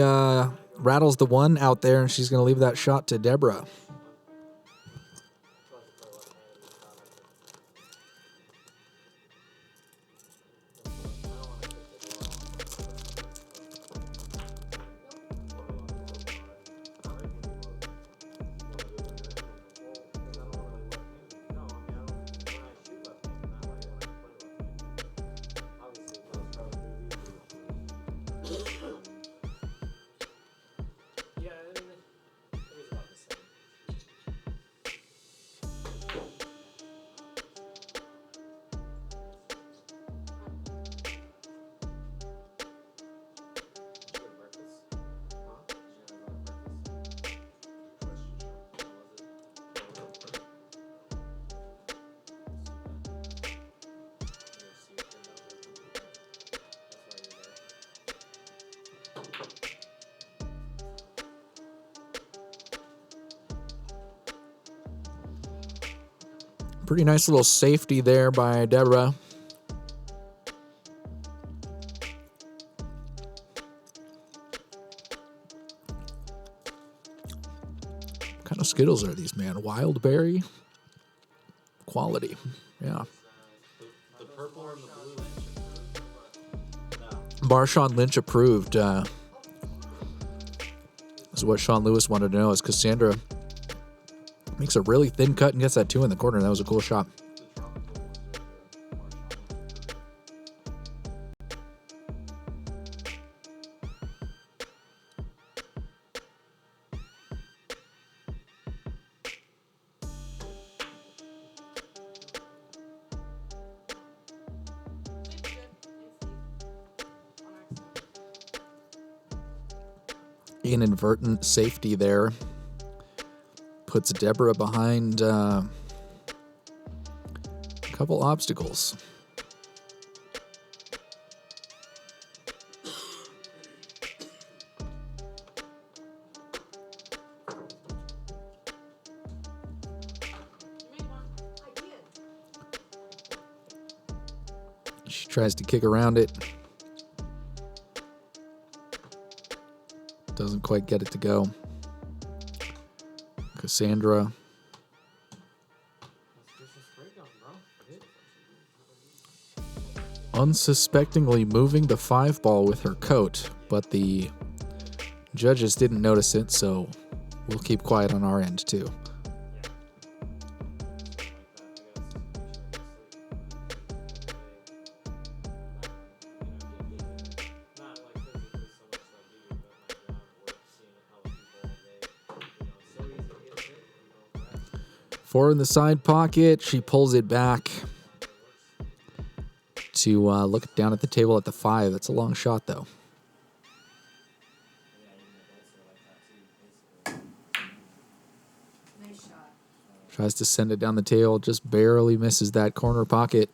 rattles the one out there, and she's going to leave that shot to Deborah. Pretty nice little safety there by Deborah. What kind of Skittles are these, man? Wild berry? Quality. Yeah. The purple and the blue. Bar Sean Lynch approved. This is what Sean Lewis wanted to know, is Cassandra makes a really thin cut and gets that two in the corner. That was a cool shot. Inadvertent safety there puts Deborah behind a couple obstacles. She tries to kick around it. Doesn't quite get it to go. Cassandra. Unsuspectingly moving the 5-ball with her coat, but the judges didn't notice it, so we'll keep quiet on our end too. Four in the side pocket. She pulls it back to look down at the table at the 5. That's a long shot, though. Tries to send it down the tail, just barely misses that corner pocket.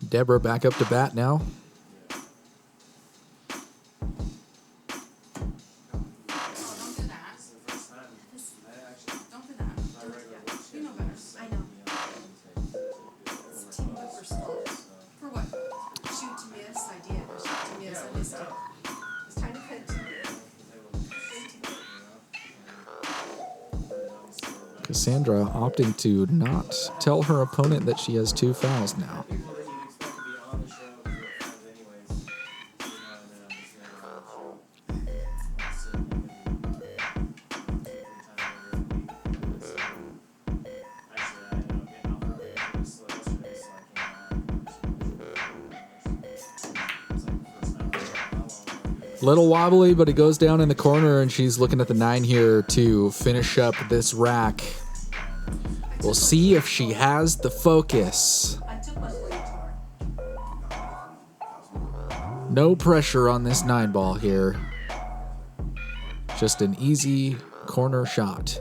Deborah back up to bat now. Cassandra opting to not tell her opponent that she has 2 fouls now. Little wobbly, but it goes down in the corner, and she's looking at the 9 here to finish up this rack. We'll see if she has the focus. No pressure on this 9 ball here. Just an easy corner shot.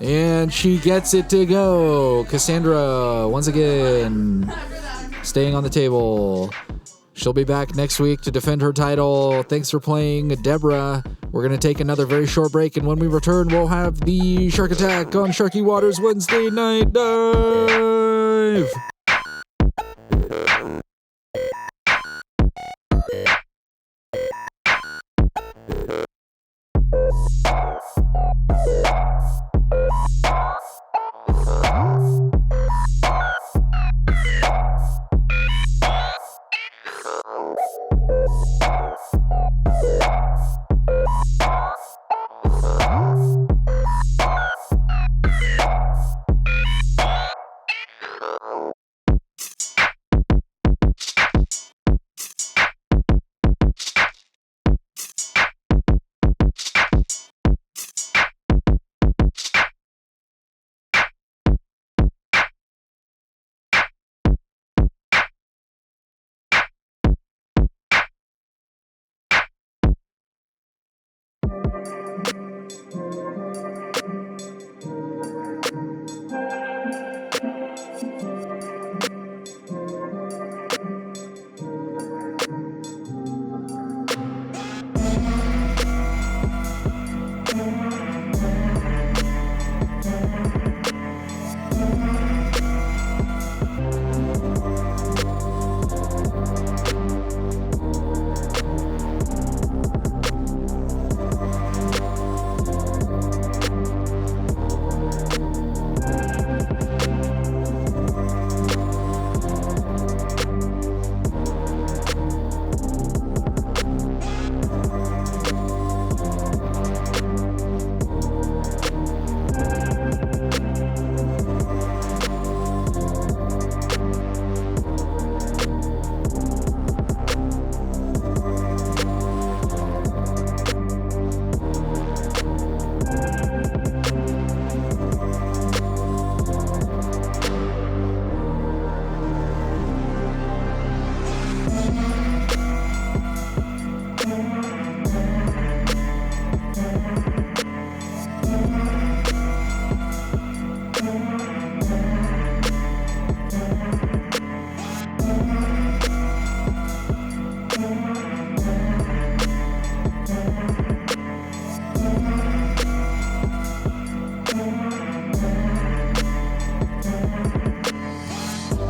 And she gets it to go. Cassandra, once again, staying on the table. She'll be back next week to defend her title. Thanks for playing, Deborah. We're going to take another very short break, and when we return, we'll have the Shark Attack on Sharky Waters Wednesday Night Dive.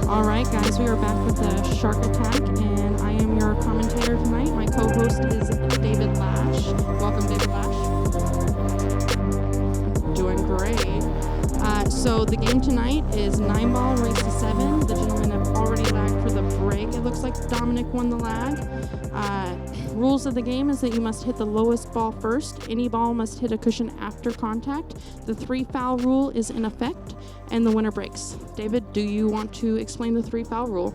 All right, guys, we are back with the Shark Attack, and I am your commentator tonight. My co-host is David Lash. Welcome, David Lash. Doing great. So the game tonight is 9-ball race to 7. The gentlemen have already lagged for the break. It looks like Dominic won the lag. Rules of the game is that you must hit the lowest ball first. Any ball must hit a cushion after contact. The 3-foul rule is in effect, and the winner breaks. David, do you want to explain the 3-foul rule?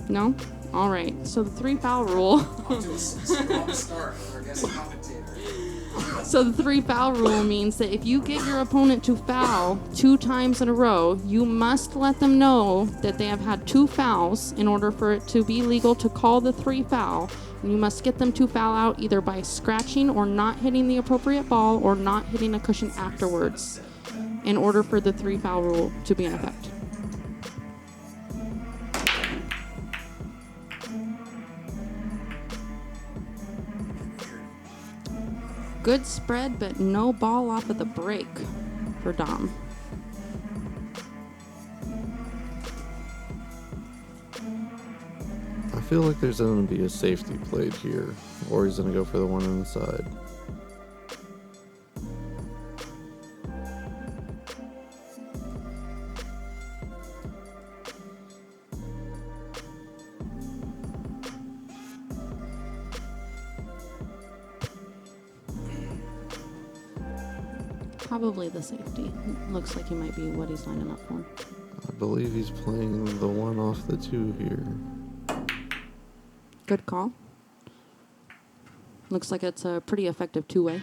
No? All right, so the 3 foul rule. So the 3 foul rule means that if you get your opponent to foul 2 times in a row, you must let them know that they have had 2 fouls in order for it to be legal to call the 3 foul. And you must get them to foul out either by scratching or not hitting the appropriate ball or not hitting a cushion afterwards in order for the 3 foul rule to be in effect. Good spread, but no ball off of the break for Dom. I feel like there's going to be a safety played here, or he's going to go for the one on the side. Probably the safety. Looks like he might be what he's lining up for. I believe he's playing the one off the 2 here. Good call. Looks like it's a pretty effective 2-way.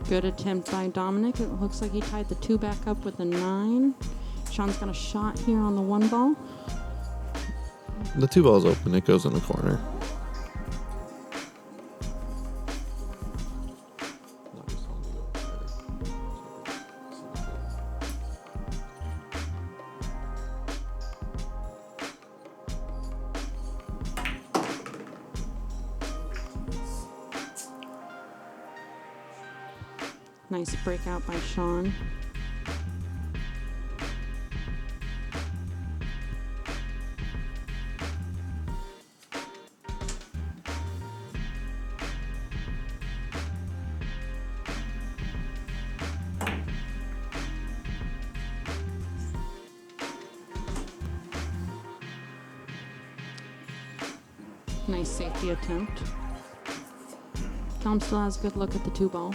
Good attempt by Dominic. It looks like he tied the 2 back up with a 9. Sean's got a shot here on the 1 ball. The 2 ball's open. It goes in the corner. Nice breakout by Sean. Nice safety attempt. Tom still has a good look at the 2 ball.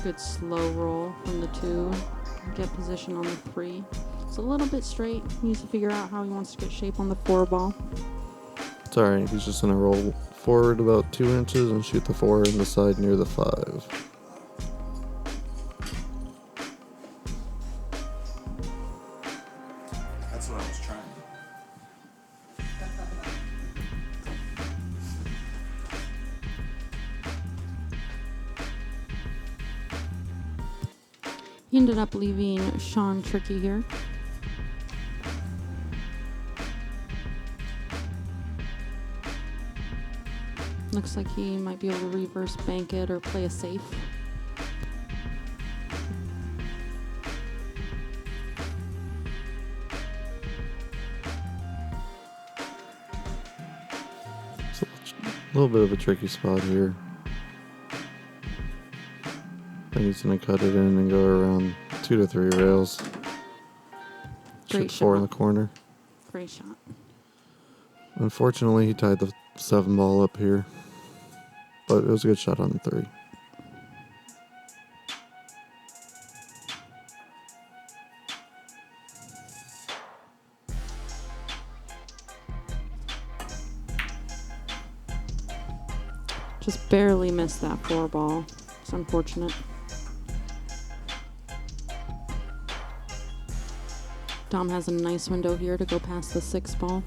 Good slow roll from the 2. Get position on the 3. It's a little bit straight. He needs to figure out how he wants to get shape on the 4 ball. It's alright. He's just going to roll forward about 2 inches and shoot the 4 in the side near the 5. That's what I was trying. He ended up leaving Sean tricky here. Looks like he might be able to reverse bank it or play a safe. So a little bit of a tricky spot here. I think he's going to cut it in and go around 2 to 3 rails. Great Shoot 4 in shot. the corner. Great shot. Unfortunately, he tied the 7 ball up here. But it was a good shot on the 3. Just barely missed that 4 ball. It's unfortunate. Dom has a nice window here to go past the 6 ball.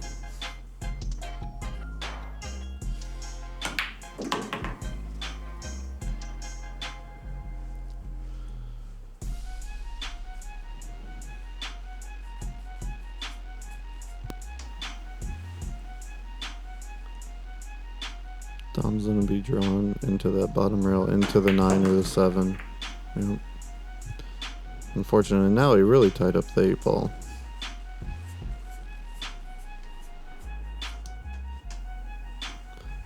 Dom's gonna be drawn into that bottom rail, into the 9 or the 7. Yep. Unfortunately, now he really tied up the 8 ball.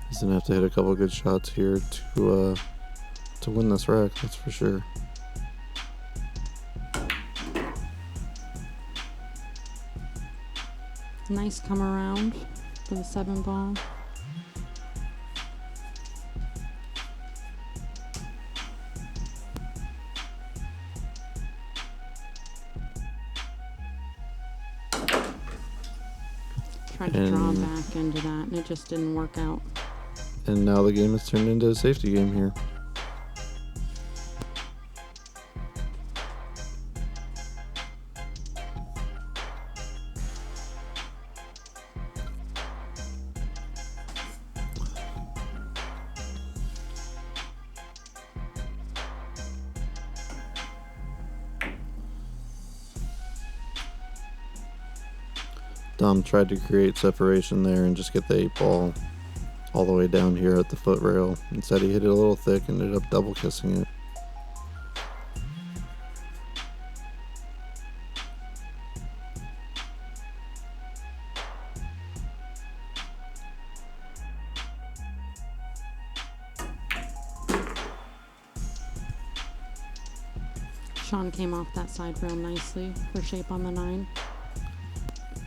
He's gonna have to hit a couple good shots here to win this rack, that's for sure. Nice come around for the 7 ball. Tried to draw back into that, and it just didn't work out. And now the game has turned into a safety game here. Dom tried to create separation there and just get the 8 ball all the way down here at the foot rail. Instead, he hit it a little thick and ended up double kissing it. Sean came off that side real nicely for shape on the 9.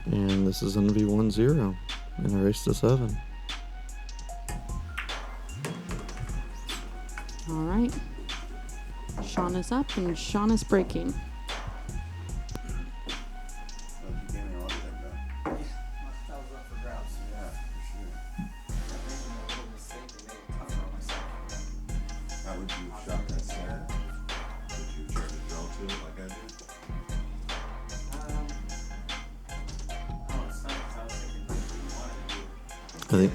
And this is going to be 1-0 in a race to 7. All right. Sean is up and Sean is breaking. I think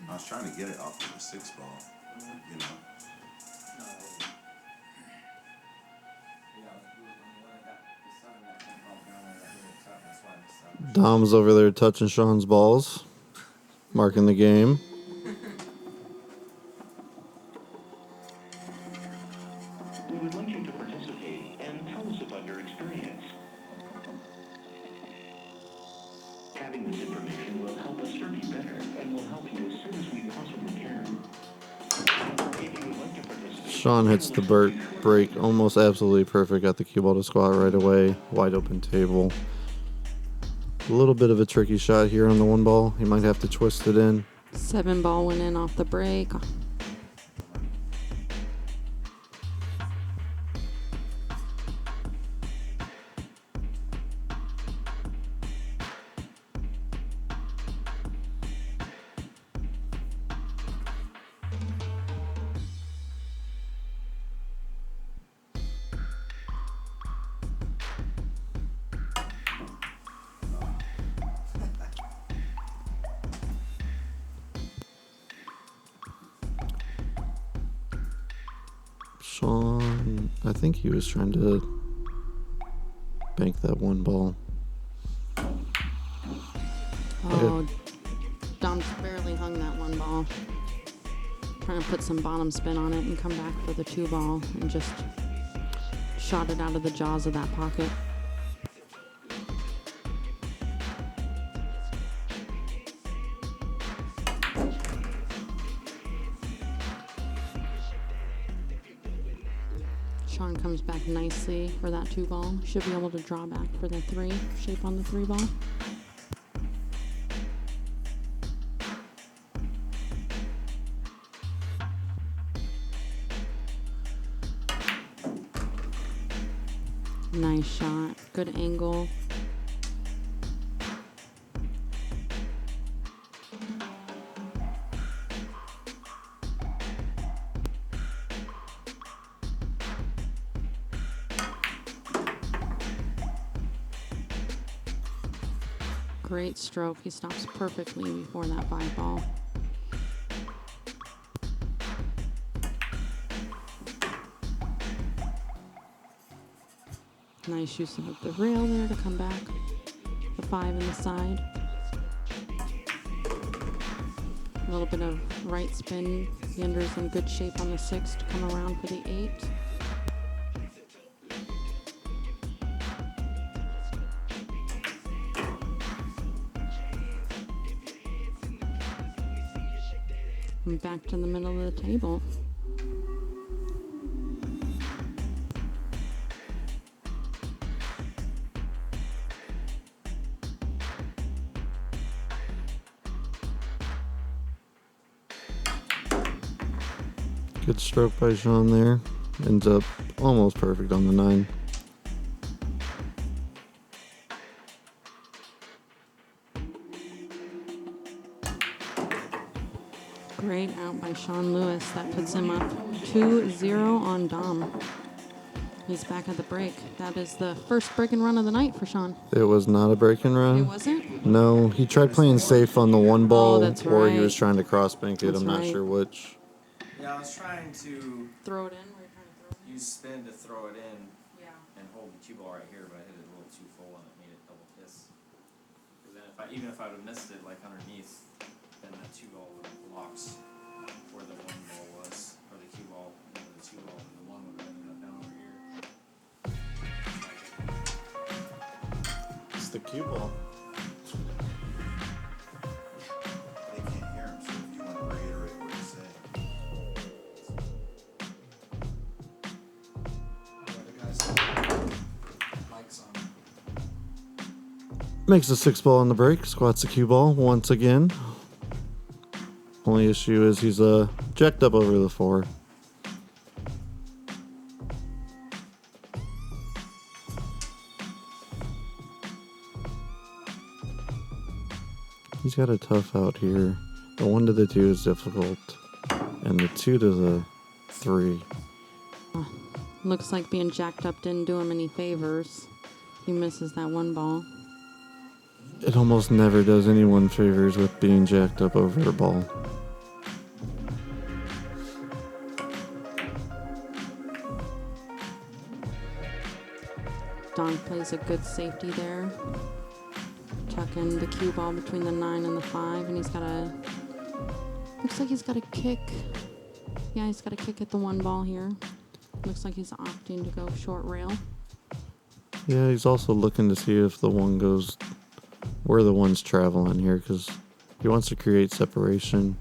I was trying to get it off of the 6 ball, you know. Dom's over there touching Sean's balls, marking the game. We would like you to participate and tell us about your experience. Having this information will help us serve you better and will help you as soon as we possibly can. If you would like to participate, Sean hits the break almost absolutely perfect. Got the cue ball to squat right away. Wide open table. A little bit of a tricky shot here on the 1 ball. He might have to twist it in. 7 ball went in off the break. Sean, I think he was trying to bank that 1 ball. Oh, Dom's barely hung that 1 ball. Trying to put some bottom spin on it and come back for the 2 ball and just shot it out of the jaws of that pocket. Sean comes back nicely for that 2 ball. Should be able to draw back for the 3, shape on the 3 ball. Nice shot, good angle. Great stroke. He stops perfectly before that 5 ball. Nice use of the rail there to come back. The 5 in the side. A little bit of right spin. The under's in good shape on the 6 to come around for the 8. And back to the middle of the table. Good stroke by Sean there. Ends up almost perfect on the 9. Great out by Sean Lewis. That puts him up 2-0 on Dom. He's back at the break. That is the first break and run of the night for Sean. It was not a break and run. It wasn't? No, he tried playing safe on the 1 ball, that's or he right. was trying to cross bank it. That's I'm not right. sure which. Yeah, I was trying to Throw it in? Were you trying to throw it in? use spin to throw it in Yeah. and hold the cue ball right here, but I hit it a little too full and it made it double piss. Because then even if I would have missed it like underneath, then that 2 ball would have blocked where the 1 ball was, or the cue ball, and the 2 ball, and the 1 would have ended up down over here. It's the cue ball. They can't hear him, so if you want to reiterate what he's saying. Mike's on. Makes a 6 ball on the break. Squats the cue ball once again. Only issue is he's jacked up over the 4. He's got a tough out here. The 1 to the 2 is difficult, and the 2 to the 3. Looks like being jacked up didn't do him any favors. He misses that 1 ball. It almost never does anyone favors with being jacked up over a ball. Don plays a good safety there. Tucking the cue ball between the 9 and the 5, and he's got a... Looks like he's got a kick. Yeah, he's got a kick at the 1 ball here. Looks like he's opting to go short rail. Yeah, he's also looking to see if the 1 goes where the 1's traveling here, because he wants to create separation.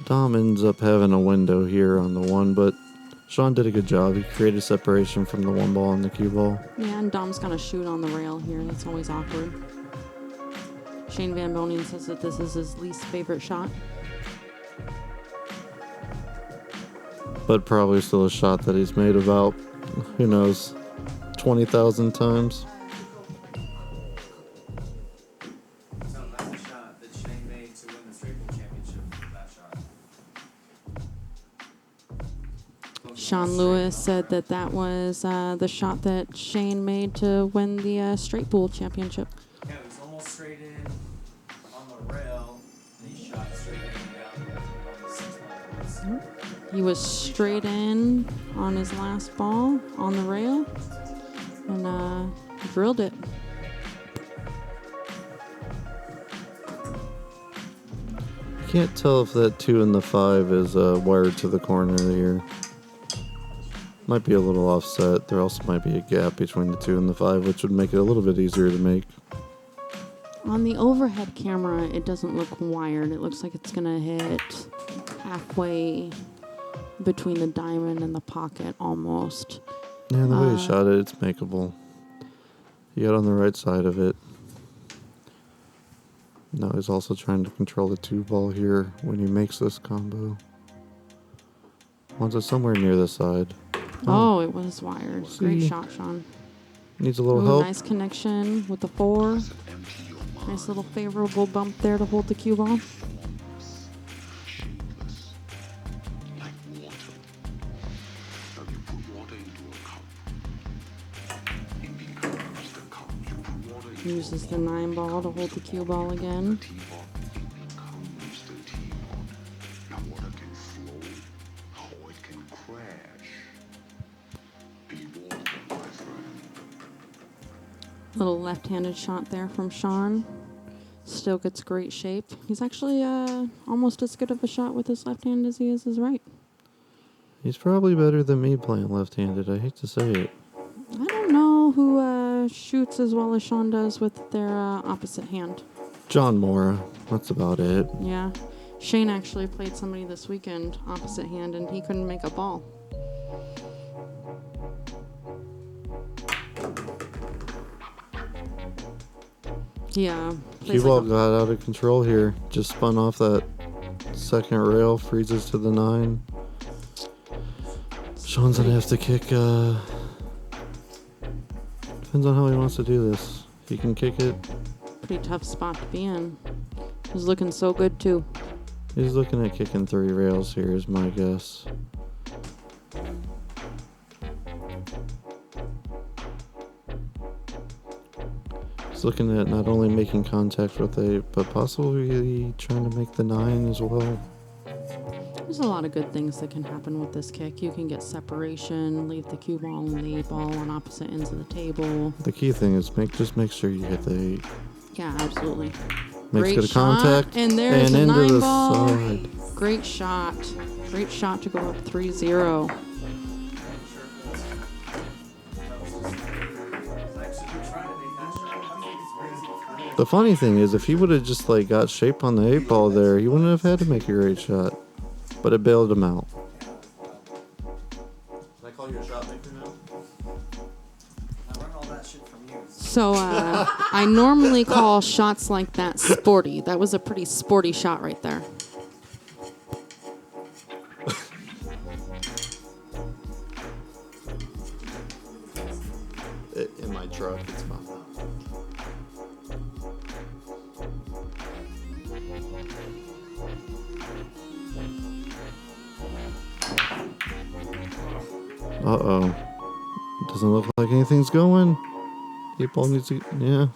Dom ends up having a window here on the 1, but Sean did a good job. He created separation from the 1 ball and the cue ball. Yeah, and Dom's gonna shoot on the rail here. That's always awkward. Shane Van Bonen says that this is his least favorite shot. But probably still a shot that he's made about, who knows, 20,000 times. So that's the shot that Shane made to win the straight pool championship. That shot. Sean Lewis said that that was the shot that Shane made to win the straight pool championship. Yeah, it was almost straight in on the rail. And he shot straight in down on the 6 ball. He was straight in on his last ball on the rail and drilled it. Can't tell if that 2 and the 5 is wired to the corner here. Might be a little offset. There also might be a gap between the 2 and the 5, which would make it a little bit easier to make. On the overhead camera, it doesn't look wired. It looks like it's gonna hit halfway between the diamond and the pocket almost. Yeah, the way he shot it, it's makeable. He got on the right side of it. Now he's also trying to control the 2 ball here when he makes this combo. Wants it somewhere near the side. Oh, it was wired. Great See? shot, Sean. Needs a little Ooh, help. nice connection with the 4. Nice little favorable bump there to hold the cue ball. Uses the 9 ball to hold the cue ball again. Comes the tee. Now water can flow, how it can crash. Be warned, my friend. Little left-handed shot there from Sean. Still gets great shape. He's actually almost as good of a shot with his left hand as he is his right. He's probably better than me playing left-handed. I hate to say it. I don't know who shoots as well as Sean does with their opposite hand. John Mora. That's about it. Yeah. Shane actually played somebody this weekend opposite hand, and he couldn't make a ball. Yeah. Cue ball got out of control here. Just spun off that second rail. Freezes to the 9. Sean's gonna have to kick. Depends on how he wants to do this. He can kick it. Pretty tough spot to be in. He's looking so good, too. He's looking at kicking 3 rails here, is my guess. He's looking at not only making contact with 8, but possibly trying to make the 9 as well. There's a lot of good things that can happen with this kick. You can get separation, leave the cue ball and the 8 ball on opposite ends of the table. The key thing is just make sure you hit the 8. Yeah, absolutely. Makes Great good a shot, contact and there's a into 9 the ball. side. Great shot. Great shot to go up 3-0. The funny thing is, if he would have just like got shape on the 8 ball there, he wouldn't have had to make a great shot. But it bailed him out. Can I call you a shot maker now? I learned all that shit from you. So I normally call shots like that sporty. That was a pretty sporty shot right there. In my truck, it's fine. Uh-oh. Doesn't look like anything's going. 8 ball needs to... Yeah.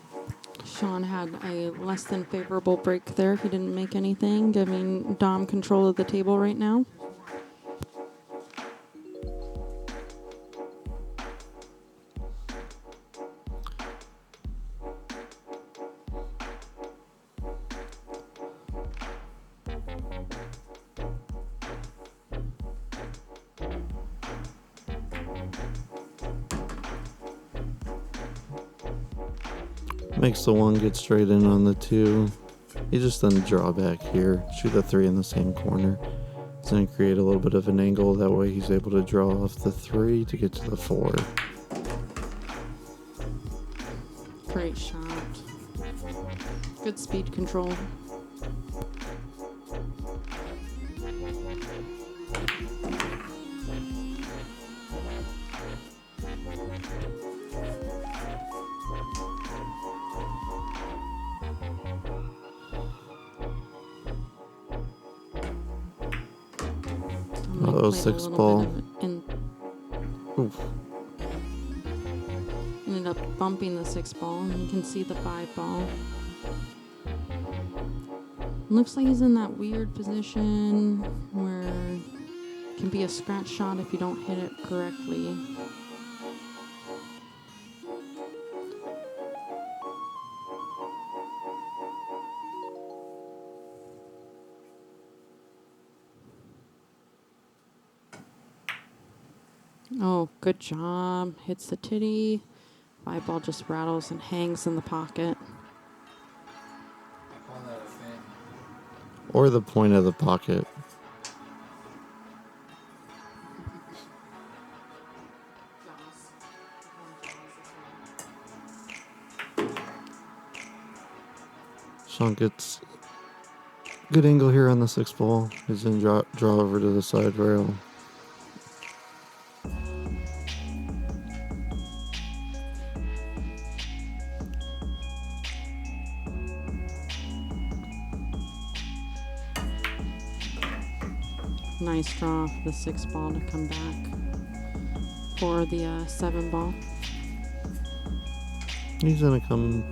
Sean had a less than favorable break there. He didn't make anything, giving Dom control of the table right now. Makes the 1 get straight in on the 2. He just doesn't draw back here. Shoot the 3 in the same corner. It's going to create a little bit of an angle. That way he's able to draw off the 3 to get to the 4. Great shot. Good speed control. Uh-oh, 6 ball. Oof. Ended up bumping the 6 ball, and you can see the 5 ball. Looks like he's in that weird position where it can be a scratch shot if you don't hit it correctly. Oh, good job. Hits the titty. 5 ball just rattles and hangs in the pocket. I call that a thing. Or the point of the pocket. Sean gets good angle here on the 6 ball. He's going to draw over to the side rail. Nice draw for the 6 ball to come back for the 7 ball. He's gonna come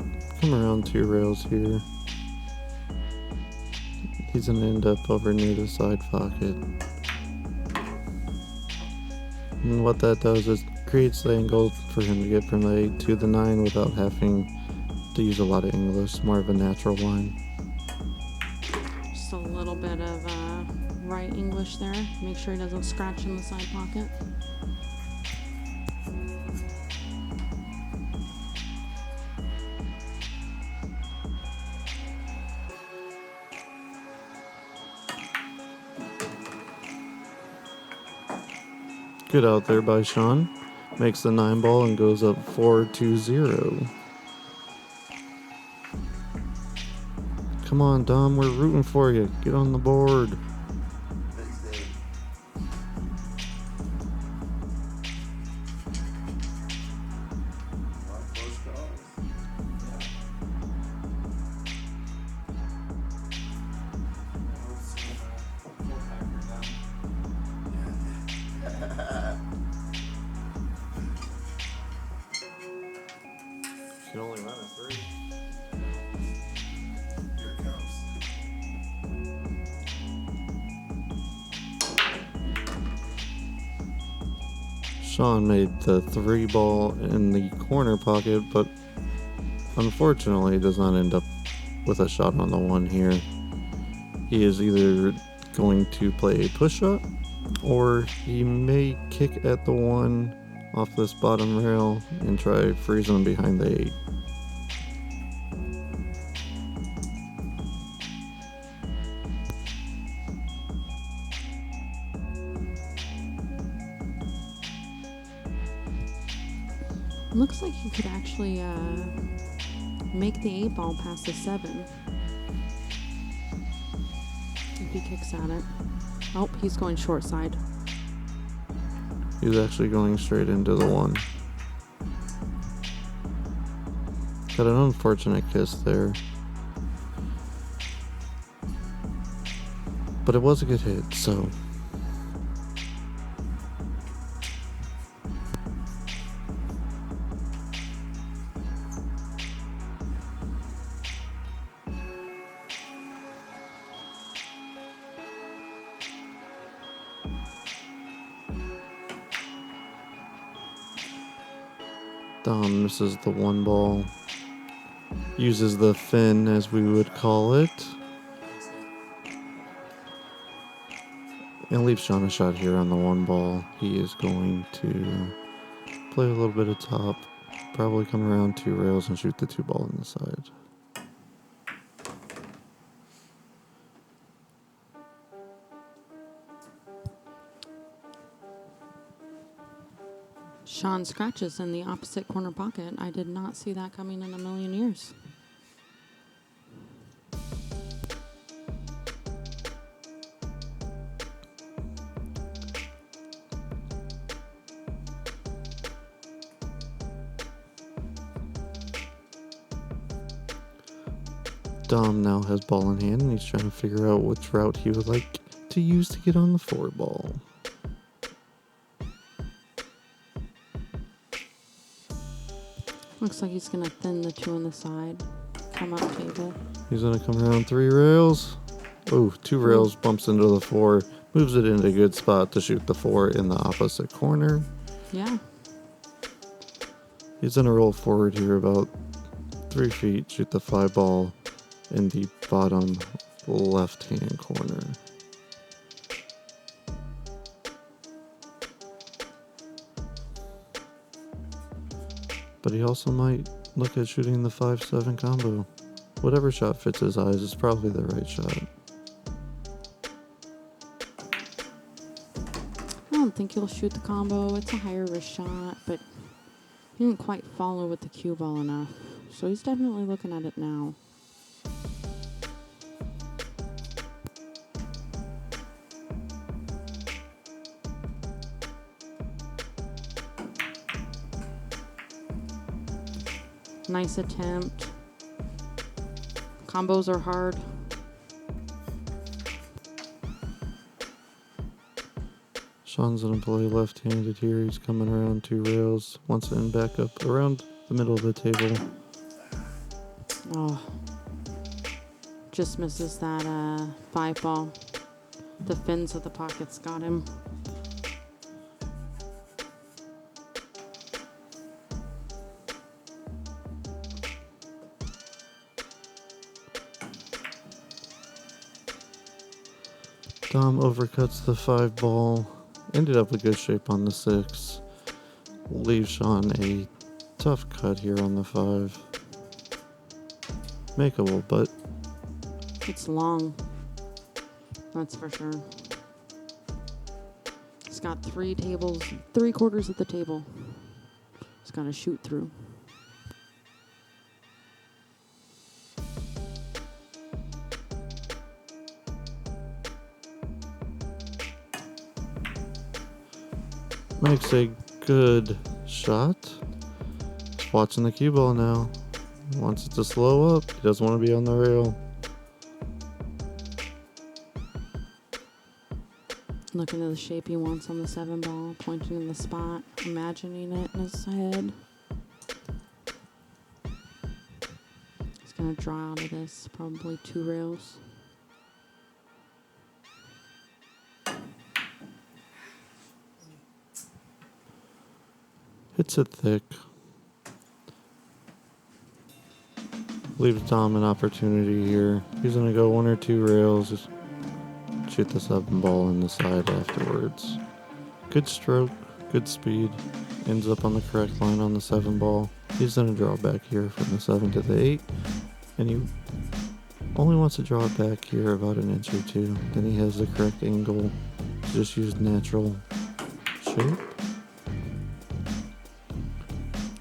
around 2 rails here. He's gonna end up over near the side pocket. And what that does is creates the angle for him to get from the 8 to the 9 without having to use a lot of English, more of a natural line. Just a little bit of right English there. Make sure he doesn't scratch in the side pocket. Good out there by Sean. Makes the 9 ball and goes up 4-0. Come on, Dom, we're rooting for you. Get on the board. You can only run a 3. Here it comes. Sean made the 3 ball in the corner pocket, but unfortunately does not end up with a shot on the 1 here. He is either going to play a push shot, or he may kick at the 1 off this bottom rail and try freezing him behind the 8. Looks like you could actually make the 8 ball past the 7. If he kicks at it. Oh, he's going short side. He's actually going straight into the 1. Got an unfortunate kiss there. But it was a good hit, so... Dom misses the 1 ball. Uses the fin, as we would call it. And leaves Sean a shot here on the 1 ball. He is going to play a little bit of top. Probably come around 2 rails and shoot the 2 ball on the side. Sean scratches in the opposite corner pocket. I did not see that coming in a million years. Dom now has ball in hand and he's trying to figure out which route he would like to use to get on the 4 ball. Looks like he's going to thin the 2 on the side. Come up table. He's going to come around 3 rails. Oh, 2 rails, bumps into the 4. Moves it into a good spot to shoot the 4 in the opposite corner. Yeah. He's going to roll forward here about 3 feet, shoot the 5 ball in the bottom left-hand corner. But he also might look at shooting the 5-7 combo. Whatever shot fits his eyes is probably the right shot. I don't think he'll shoot the combo. It's a higher risk shot, but he didn't quite follow with the cue ball enough. So he's definitely looking at it now. Nice attempt. Combos are hard. Sean's gonna play left-handed here. He's coming around 2 rails. Wants to end back up around the middle of the table. Oh. Just misses that 5 ball. The fins of the pockets got him. Dom overcuts the 5 ball. Ended up with good shape on the 6. Leaves Sean a tough cut here on the 5. Makeable, but It's long. That's for sure. It's got 3 tables, 3/4 of the table. It's got to shoot through. makes a good shot. He's watching the cue ball now. Wants it to slow up. He doesn't want to be on the rail. Looking at the shape he wants on the 7 ball, pointing in the spot, imagining it in his head. He's gonna draw out of this, probably 2 rails. Hits it thick. Leaves Dom an opportunity here. He's gonna go 1 or 2 rails. Just shoot the 7 ball in the side afterwards. Good stroke, good speed. Ends up on the correct line on the 7 ball. He's gonna draw back here from the 7 to the 8. And he only wants to draw it back here about an inch or 2. Then he has the correct angle. Just use natural shape.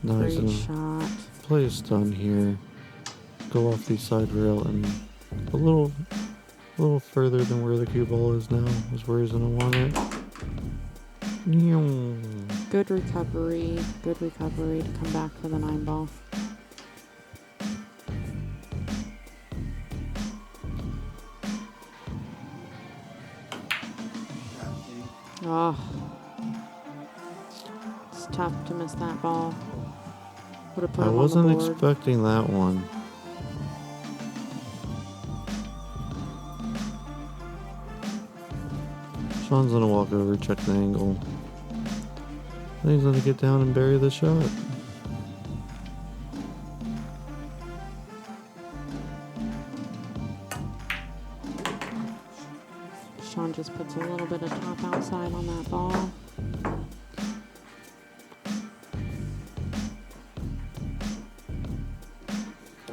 Now he's Great gonna shot. play a stun here. Go off the side rail and a little further than where the cue ball is now is where he's gonna want it. Good recovery to come back for the 9 ball. Oh, it's tough to miss that ball. Would have put I him wasn't on the board. expecting that one. Sean's gonna walk over, check the angle. Then he's gonna get down and bury the shot. Sean just puts a little bit of top outside on that ball.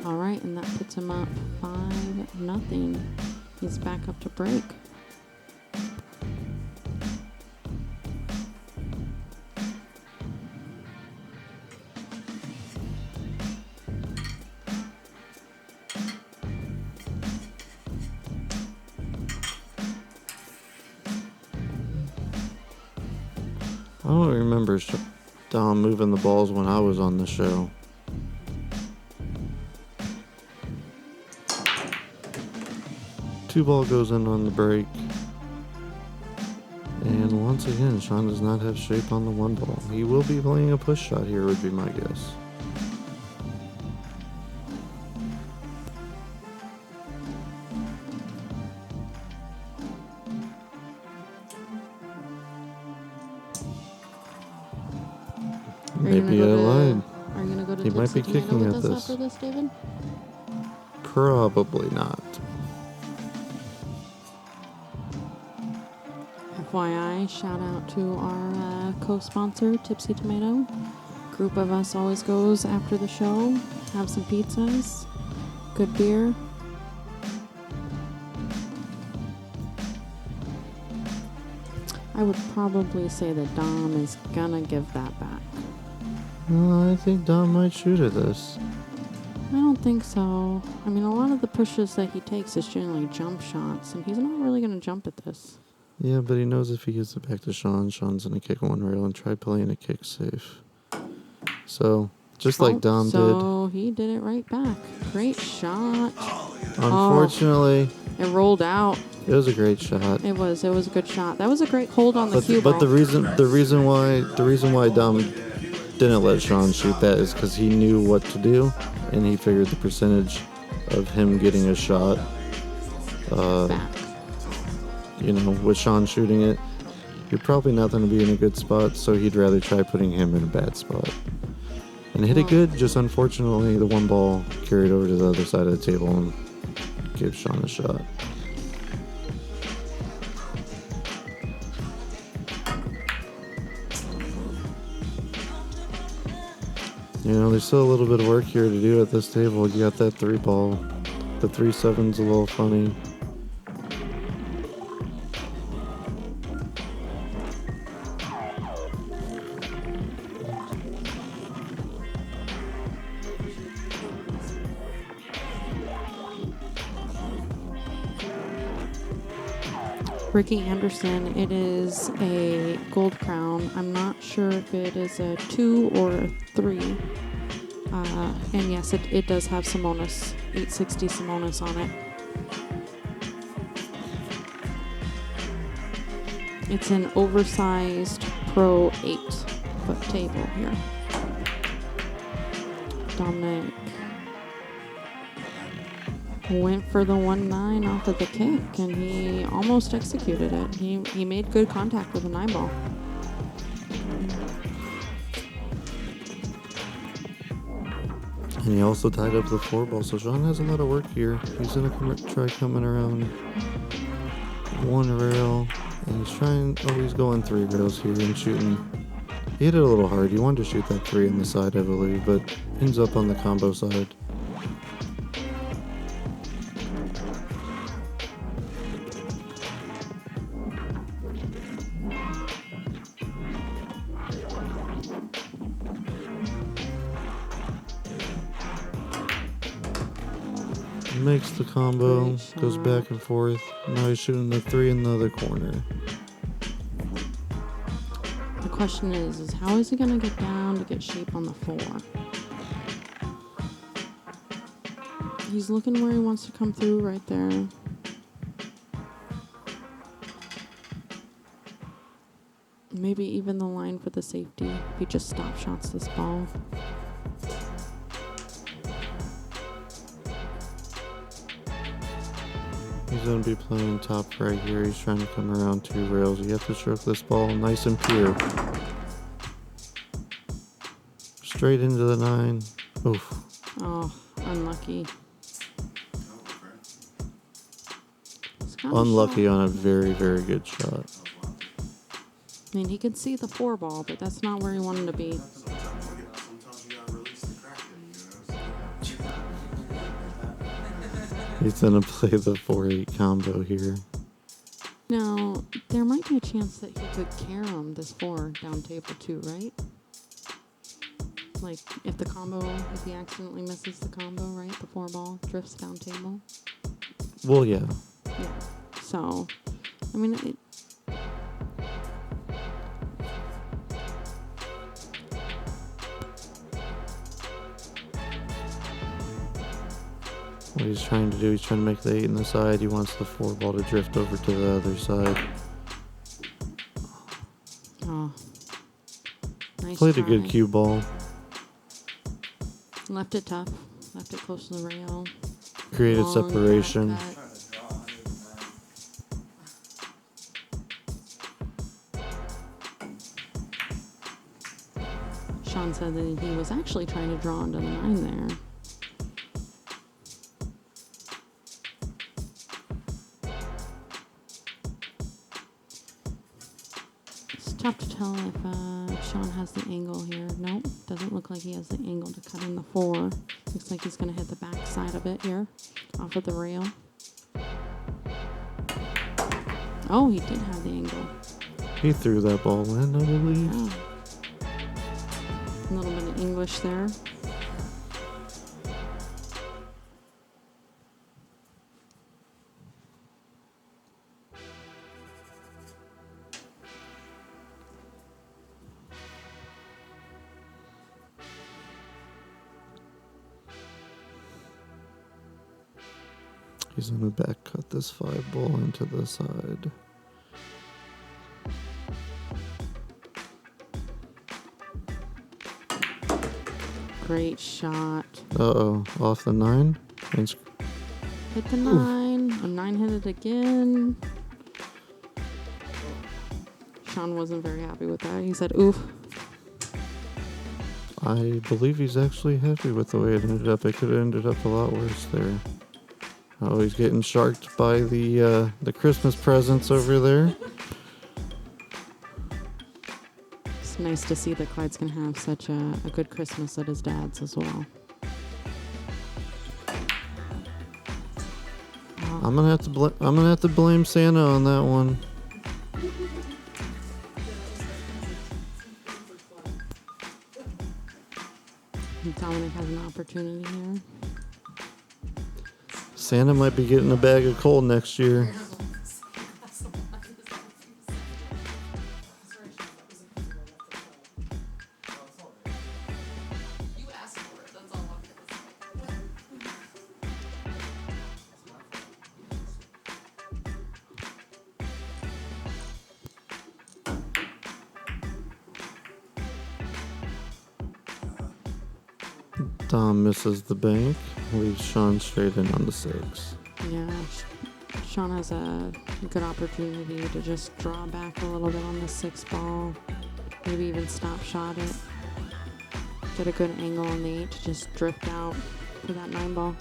All right, and that puts him up 5-0. He's back up to break. I don't remember Dom moving the balls when I was on the show. Two ball goes in on the break. And once again, Sean does not have shape on the 1 ball. He will be playing a push shot here, would be my guess. Maybe I lied. Are you gonna go to He might be Tipsy Tomato kicking with at us this. after this, David? Probably not. FYI, shout out to our co-sponsor, Tipsy Tomato. Group of us always goes after the show, have some pizzas, good beer. I would probably say that Dom is gonna give that back. I think Dom might shoot at this. I don't think so. I mean, a lot of the pushes that he takes is generally jump shots, and he's not really gonna jump at this. Yeah, but he knows if he gives it back to Sean, Sean's going to kick 1 rail and try playing a kick safe. So, just like Dom did. So he did it right back. Great shot. Unfortunately, It rolled out. it was a great shot. It was a good shot. That was a great hold on the cue But ball. the reason why Dom didn't let Sean shoot that is because he knew what to do, and he figured the percentage of him getting a shot, Back. with Sean shooting it, you're probably not going to be in a good spot, so he'd rather try putting him in a bad spot. And hit it good, just unfortunately the one ball carried over to the other side of the table and gave Sean a shot. There's still a little bit of work here to do at this table. You got that 3 ball. The 3-7's a little funny. Ricky Anderson, it is a gold crown. I'm not sure if it is a 2 or a 3. And yes, it does have Simonis, 860 Simonis on it. It's an oversized Pro 8-foot table here. Dominic went for the 1-9 off of the kick, and he almost executed it. He made good contact with the 9 ball. And he also tied up the 4 ball, so Sean has a lot of work here. He's going to try coming around 1 rail, and he's going 3 rails here and shooting. He hit it a little hard. He wanted to shoot that 3 on the side, I believe, but ends up on the combo side. Makes the combo, goes back and forth. Now he's shooting the 3 in the other corner. The question is how is he going to get down to get shape on the 4? He's looking where he wants to come through right there. Maybe even the line for the safety if he just stop shots this ball. He's going to be playing top right here. He's trying to come around 2 rails. You have to stroke this ball nice and pure. Straight into the 9. Oof. Oh, unlucky. Unlucky on a very, very good shot. I mean, he could see the 4 ball, but that's not where he wanted to be. He's going to play the 4-8 combo here. Now, there might be a chance that he could carom this 4 down table too, right? Like, if he accidentally misses the combo, right? The 4 ball drifts down table. Well, yeah. Yeah. So, I mean, What he's trying to do, he's trying to make the 8 in the side. He wants the 4 ball to drift over to the other side. Oh. Nice Played try. a good cue ball. Left it tough. Left it close to the rail. Created Long separation. back cut. Sean said that he was actually trying to draw into the 9 there. It's tough to tell if Sean has the angle here. Nope, doesn't look like he has the angle to cut in the 4. Looks like he's going to hit the back side of it here, off of the rail. Oh, he did have the angle. He threw that ball in, I believe. Oh. A little bit of English there. He's going to back cut this 5 ball into the side. Great shot. Uh-oh. Off the 9. And Hit the 9. A 9 hit it again. Sean wasn't very happy with that. He said, oof. I believe he's actually happy with the way it ended up. It could have ended up a lot worse there. Oh, he's getting sharked by the Christmas presents over there. It's nice to see that Clyde's going to have such a good Christmas at his dad's as well. I'm gonna have to blame Santa on that one. Dominic has an opportunity here. Santa might be getting a bag of coal next year. Dom misses the bank, leaves Sean straight in on the 6. Yeah, Sean has a good opportunity to just draw back a little bit on the 6 ball. Maybe even stop shot it. Get a good angle on the 8 to just drift out for that 9 ball.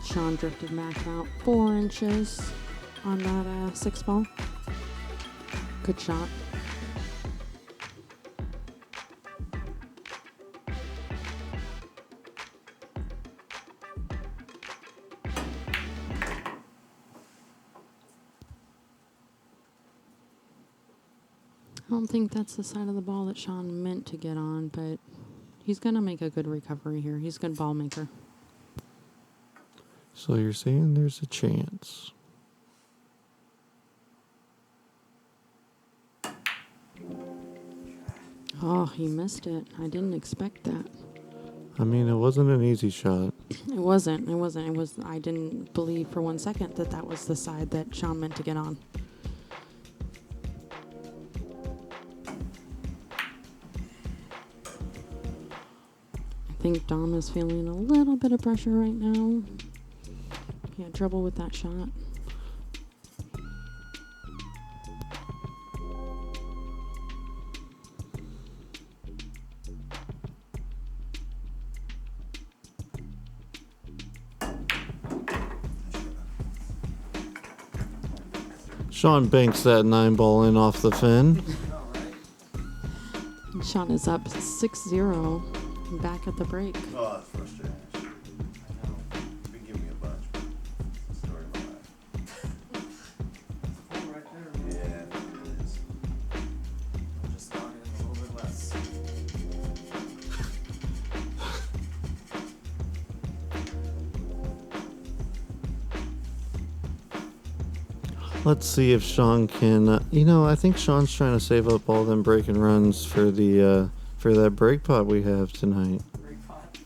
Sean drifted back about 4 inches on that 6 ball. Good shot. I don't think that's the side of the ball that Sean meant to get on, but he's going to make a good recovery here. He's a good ball maker. So you're saying there's a chance. Oh, he missed it. I didn't expect that. I mean, it wasn't an easy shot. It wasn't. I didn't believe for 1 second that that was the side that Sean meant to get on. I think Dom is feeling a little bit of pressure right now. He had trouble with that shot. Sean banks that 9 ball in off the fin. Sean is up 6-0 back at the break. Oh, that's frustrating. You've been giving me a bunch, but it's the story of my life. Right there. Yeah, it is. I'm just starting a little bit less. Let's see if Sean can. I think Sean's trying to save up all them breaking runs for that break pot we have tonight. Break pot.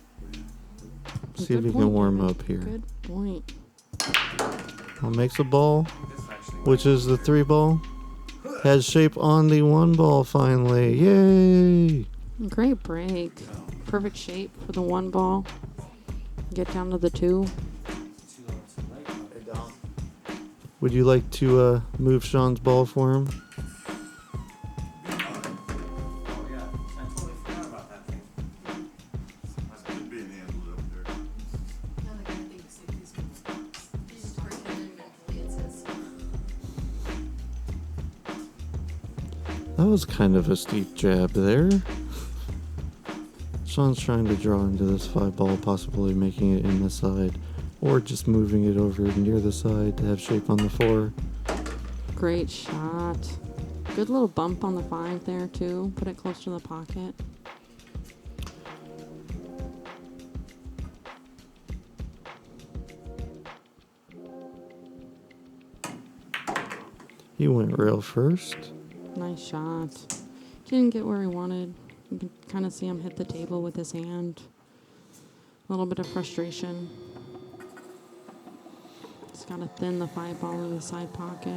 See Good if he point, can warm David. up here. Good point. Well, makes a ball, This actually which is the 3 ball. Has shape on the 1 ball finally. Yay! Great break. Perfect shape for the 1 ball. Get down to the 2. Would you like to move Sean's ball for him? Oh yeah, I totally forgot about that thing. It's being handled up there. That was kind of a steep jab there. Sean's trying to draw into this 5 ball, possibly making it in the side. or just moving it over near the side to have shape on the 4. Great shot. Good little bump on the 5 there, too. Put it close to the pocket. He went rail first. Nice shot. Didn't get where he wanted. You can kind of see him hit the table with his hand. A little bit of frustration. Just got to thin the 5 ball in the side pocket.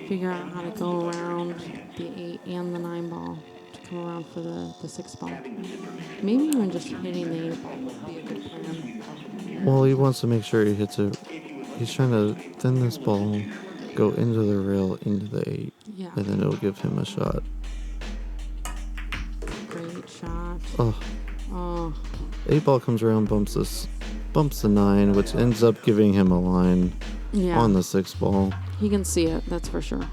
Figure out how to go around the 8 and the 9 ball to come around for the 6 ball. Maybe even just hitting the 8 ball would be a good plan. Well, he wants to make sure he hits it. He's trying to thin this ball, go into the rail, into the 8, Yeah. and then it'll give him a shot. Great shot. Oh, Oh, 8 ball comes around, bumps the 9, which ends up giving him a line yeah. on the 6 ball. He can see it, that's for sure.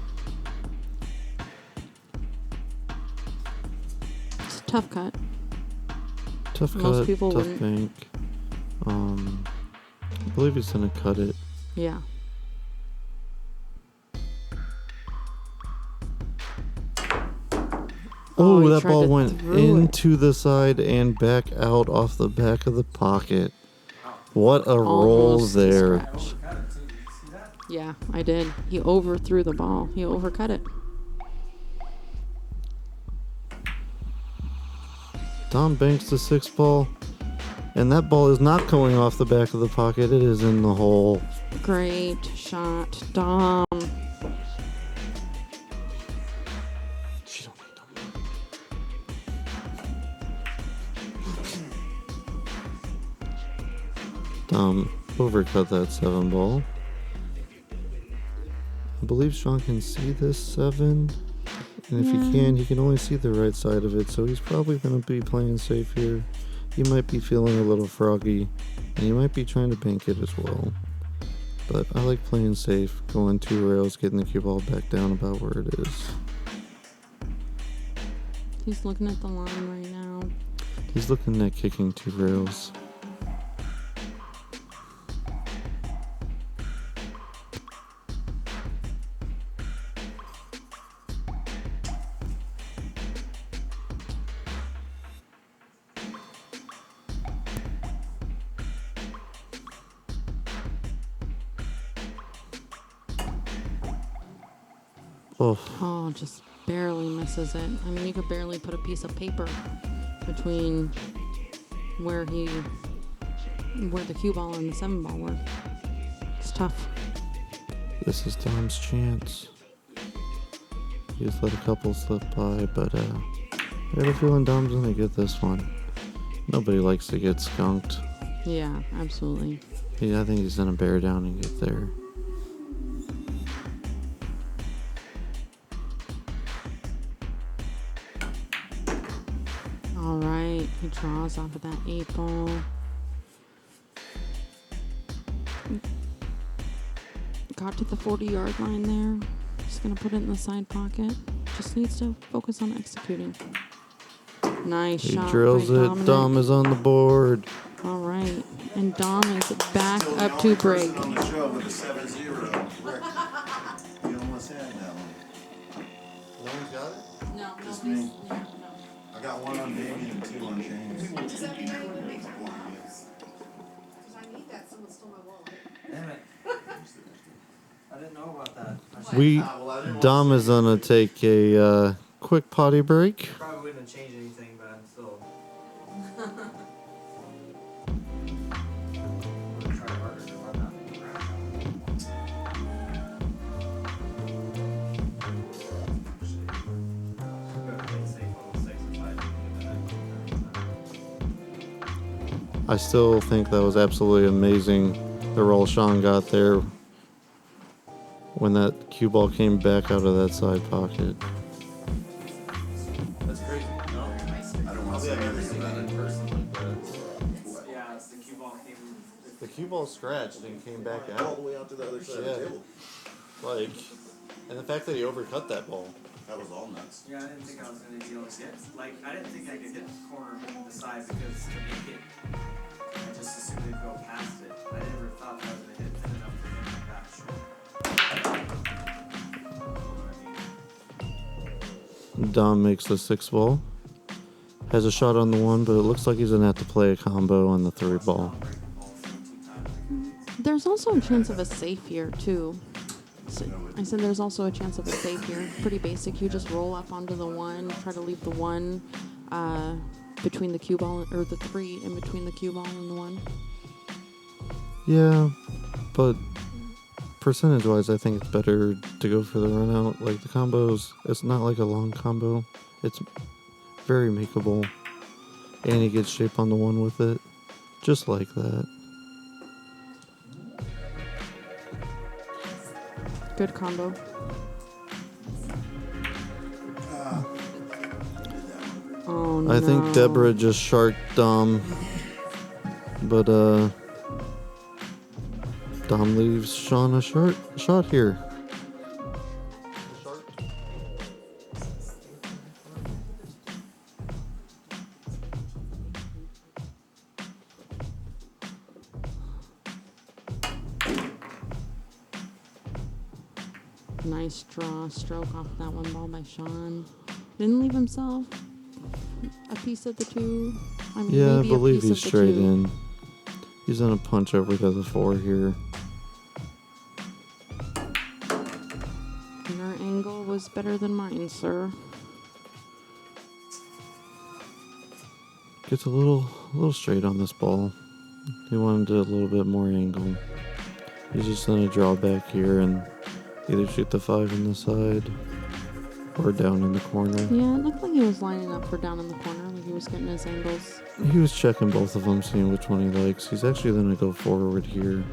It's a tough cut. Tough Most cut, people tough wouldn't. bank. I believe he's gonna cut it. Yeah. Oh, he that tried ball to went throw it. into the side and back out off the back of the pocket. What a roll Almost a there. scratch. Got it too. Did you see that? Yeah, I did. He overthrew the ball. He overcut it. Dom banks the 6 ball, and that ball is not going off the back of the pocket. It is in the hole. Great shot, Dom. Dom overcut that 7 ball. I believe Sean can see this 7. And if he can only see the right side of it, so he's probably going to be playing safe here. He might be feeling a little froggy, and he might be trying to bank it as well. But I like playing safe, going 2 rails, getting the cue ball back down about where it is. He's looking at the line right now. He's looking at kicking 2 rails. Oh, just barely misses it. I mean, you could barely put a piece of paper between where the cue ball and the 7 ball were. It's tough. This is Dom's chance. He's let a couple slip by, but I got a feeling Dom's gonna get this one. Nobody likes to get skunked. Yeah, absolutely. I think he's gonna bear down and get there. All right, he draws off of that 8 ball. Got to the 40-yard line there. Just gonna put it in the side pocket. Just needs to focus on executing. Nice He shot. drills by it. Dominic. Dom is on the board. All right, and Dom is back up to break. On the show with a 7-0. Rick, you almost had that one. No one's got it? No, Just me. I got 1 on Damien and 2 on James. Does that mean I even make Because I need that. Someone stole my wallet. Damn it. I didn't know about that. Dom is gonna take a quick potty break. Probably wouldn't have changed anything, but I'm still. Gonna try harder to run that around. Better play safe on the 6 if I do that. I still think that was absolutely amazing, the roll Sean got there when that cue ball came back out of that side pocket. That's crazy. No? I don't want to say anything about it personally, Yeah, it's the cue ball came. The cue ball scratched and came back all the way out to the other side of Yeah. the table. Like, and the fact that he overcut that ball. That was all nuts. Yeah, I didn't think I was gonna be able to get. Like, I didn't think I could hit the corner of the side because to make it just assumed they'd go past it. I never thought that I was gonna hit thin enough to hit like that short. Dom makes the 6 ball. Has a shot on the 1, but it looks like he's gonna have to play a combo on the 3 ball. There's also a chance of a safe here, too. So I said there's also a chance of a safe here. Pretty basic. You just roll up onto the 1, try to leave the 1 between the cue ball, or the 3 in between the cue ball and the 1. Yeah, but percentage-wise, I think it's better to go for the run out. Like the combos, it's not like a long combo. It's very makeable, and he gets shape on the 1 with it, just like that. Good combo. Oh no. I think Deborah just sharked Dom, but Dom leaves Sean a shot here. Nice draw stroke off that 1 ball by Sean. Didn't leave himself a piece of the 2. I mean, Yeah, I maybe believe a piece he's of the straight 2. in. He's gonna punch over to the 4 here. Your angle was better than mine, sir. Gets a little straight on this ball. He wanted a little bit more angle. He's just gonna draw back here and either shoot the 5 in the side or down in the corner. Yeah, it looked like he was lining up for down in the corner, like he was getting his angles. He was checking both of them, seeing which one he likes. He's actually gonna go forward here.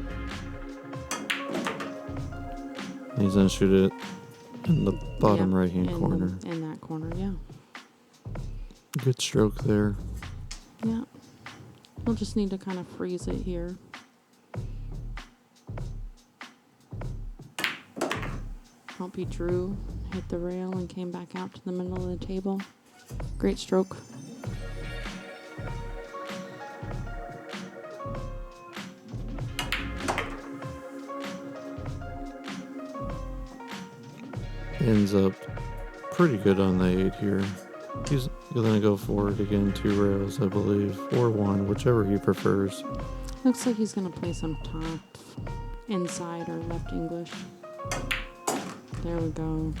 And he's gonna shoot it in the bottom Yep, right-hand in corner. In that corner, yeah. Good stroke there. Yeah. We'll just need to kind of freeze it here. Hope he drew, hit the rail, and came back out to the middle of the table. Great stroke. Ends up pretty good on the 8 here. He's gonna go forward again, 2 rails, I believe, or 1, whichever he prefers. Looks like he's going to play some top, inside, or left English. There we go.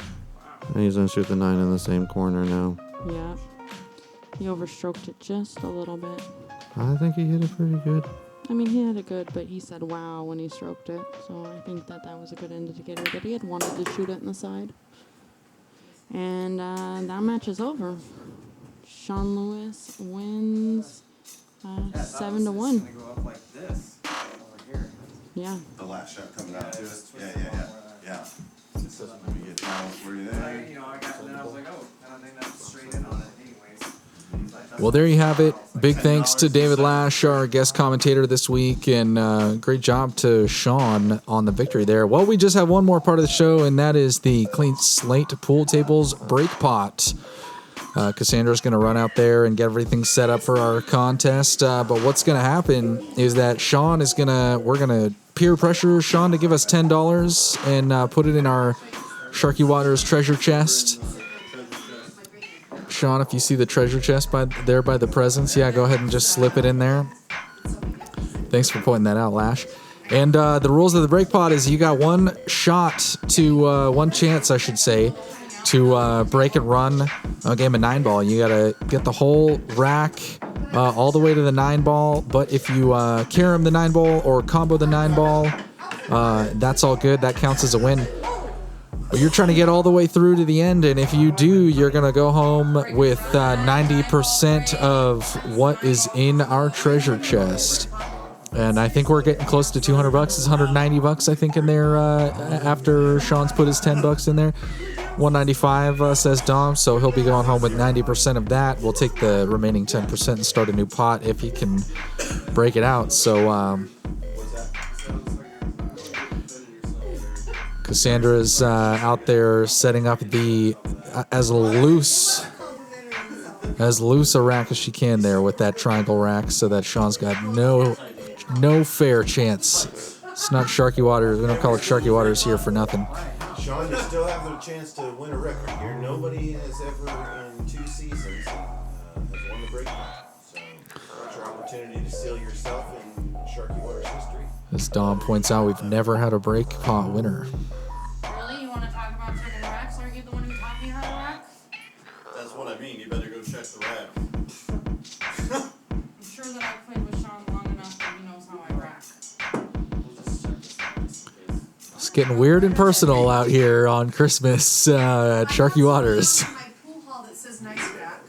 And he's gonna shoot the 9 in the same corner now. Yep. He overstroked it just a little bit. I think he hit it pretty good. I mean, he had it good, but he said wow when he stroked it. So I think that was a good indicator that he had wanted to shoot it in the side. And that match is over. Sean Lewis wins 7-1. Gonna go up like this over here. Yeah. The last shot coming out to it. Just Yeah, twist yeah, the yeah. ball where Yeah. Let me get down for you I, there. you know, I got, and then I was like, oh, I don't think that's straight in on it anyways. Like, that's Well, there you have it. like Big thanks to $10 David a Lash, our guest commentator this week, and great job to Sean on the victory there. Well, we just have one more part of the show, and that is the Clean Slate Pool Tables Break Pot. Cassandra's going to run out there and get everything set up for our contest. But what's going to happen is that we're going to peer pressure Sean to give us $10 and put it in our Sharky Waters treasure chest. Sean, if you see the treasure chest by the presents, yeah, go ahead and just slip it in there. Thanks for pointing that out, Lash. And the rules of the break pot is you got one chance, I should say, to break and run a game of 9-ball. You got to get the whole rack all the way to the 9-ball. But if you carom the 9-ball or combo the 9-ball, that's all good. That counts as a win. But you're trying to get all the way through to the end, and if you do, you're going to go home with 90% of what is in our treasure chest. And I think we're getting close to $200. It's $190, I think, in there after Sean's put his $10 in there. $195 says Dom, so he'll be going home with 90% of that. We'll take the remaining 10% and start a new pot if he can break it out. So Cassandra's out there setting up as loose a rack as she can there with that triangle rack, so that Sean's got no No fair chance. It's not Sharky Waters. We don't call it Sharky Waters here for nothing. Sean, you still have the chance to win a record here. Nobody has ever, in 2 seasons, has won the break pot. So it's your opportunity to seal yourself in Sharky Waters history. As Dom points out, we've never had a break pot winner. Really? You want to talk about turning racks? Aren't you the one who taught me how to rack? That's what I mean. You better go check the rack. I'm sure that I've played with Sean long enough that he knows how I rack. It's getting weird and personal out here on Christmas at Sharky Waters. My pool hall that says nice rack.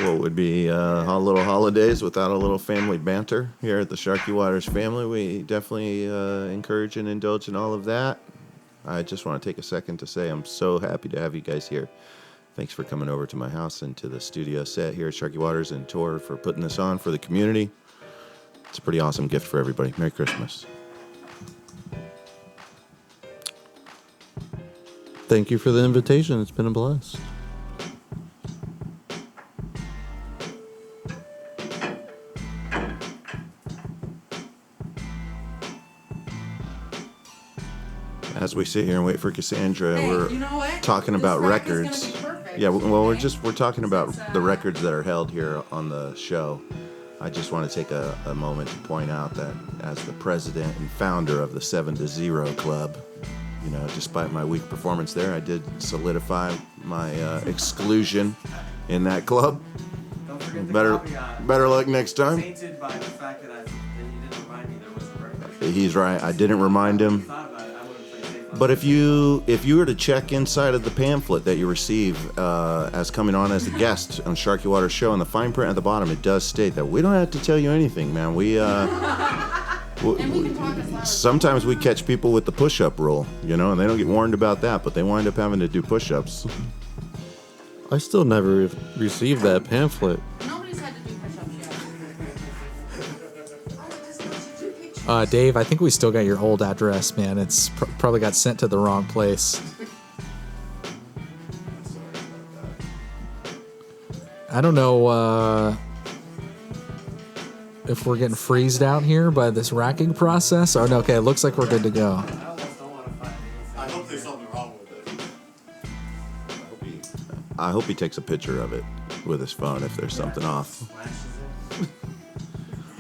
What would be little holidays without a little family banter here at the Sharky Waters family? We definitely encourage and indulge in all of that. I just want to take a second to say I'm so happy to have you guys here. Thanks for coming over to my house and to the studio set here at Sharky Waters, and Tor for putting this on for the community. It's a pretty awesome gift for everybody. Merry Christmas. Thank you for the invitation. It's been a blast. As we sit here and wait for Cassandra, Hey, we're you know what? talking This about rack is records. gonna be perfect, Yeah, well, okay? we're talking about the records that are held here on the show. I just want to take a moment to point out that as the president and founder of the 7 to 0 Club, you know, despite my weak performance there, I did solidify my exclusion in that club. Don't forget the Better caveat. better luck next time. Tainted by the fact that you didn't remind me there was a record. He's right. I didn't remind him. Thought about it, I would have played safe on But that. if you were to check inside of the pamphlet that you receive as coming on as a guest on Sharky Water's show, in the fine print at the bottom, it does state that we don't have to tell you anything, man. We And we can talk as loud as sometimes we catch people with the push-up rule, you know, and they don't get warned about that, but they wind up having to do push-ups. I still never received that pamphlet. Nobody's had to do push-ups yet. Dave, I think we still got your old address, man. It's probably got sent to the wrong place. I don't know if we're getting freezed out here by this racking process. Or no, okay, it looks like we're good to go. I almost don't want to find anything. I hope there's something wrong with it. I hope he takes a picture of it with his phone if there's something off. Flashes it.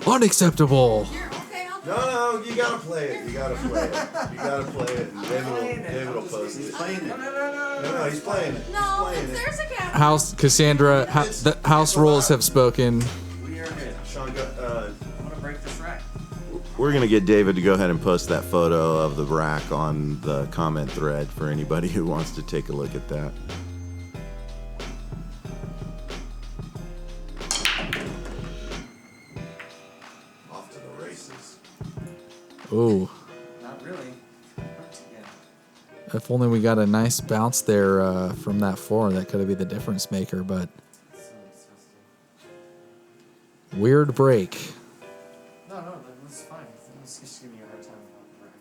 Unacceptable. Here, okay, I'll do it. No, you gotta play it. You gotta play it. You gotta play it. And David will post He's it. playing it. No, he's playing it. No, if there's a cat. House Cassandra, the house rules have spoken. We are good. Sean, I'm gonna break this rack. we're gonna get David to go ahead and post that photo of the rack on the comment thread for anybody who wants to take a look at that. Off to the races. Ooh, Not really. Yeah. if only we got a nice bounce there from that 4. That could have been the difference maker, but So disgusting. weird break. No, that's fine. It's just giving you a hard time about the rack.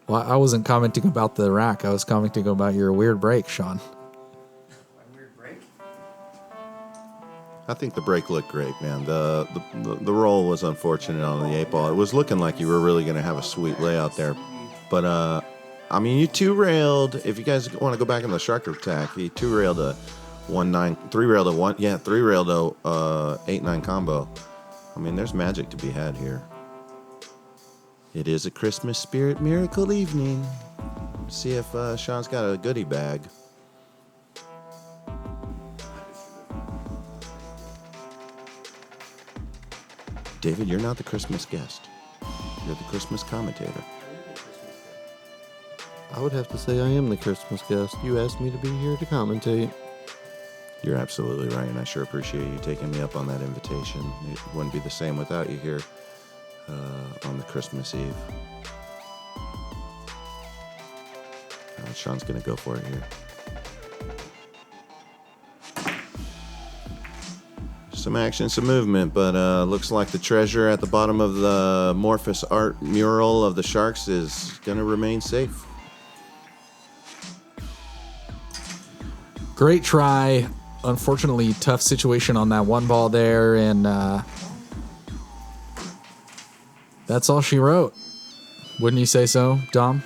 Well, I wasn't commenting about the rack. I was commenting about your weird break, Sean. My weird break? I think the break looked great, man. The roll was unfortunate on the 8-ball. It was looking like you were really going to have a sweet layout there. But, I mean, you 2-railed. If you guys want to go back in the Shark Attack, you 2-railed a 1-9, 3-railed a 1, yeah, 3-railed a 8-9 combo. I mean, there's magic to be had here. It is a Christmas spirit miracle evening. See if Sean's got a goodie bag. David, you're not the Christmas guest. You're the Christmas commentator. I would have to say I am the Christmas guest. You asked me to be here to commentate. You're absolutely right, and I sure appreciate you taking me up on that invitation. It wouldn't be the same without you here on the Christmas Eve. Sean's going to go for it here. Some action, some movement, but looks like the treasure at the bottom of the amorphous art mural of the Sharks is going to remain safe. Great try. unfortunately tough situation on that one ball there, and that's all she wrote. Wouldn't you say so, Dom?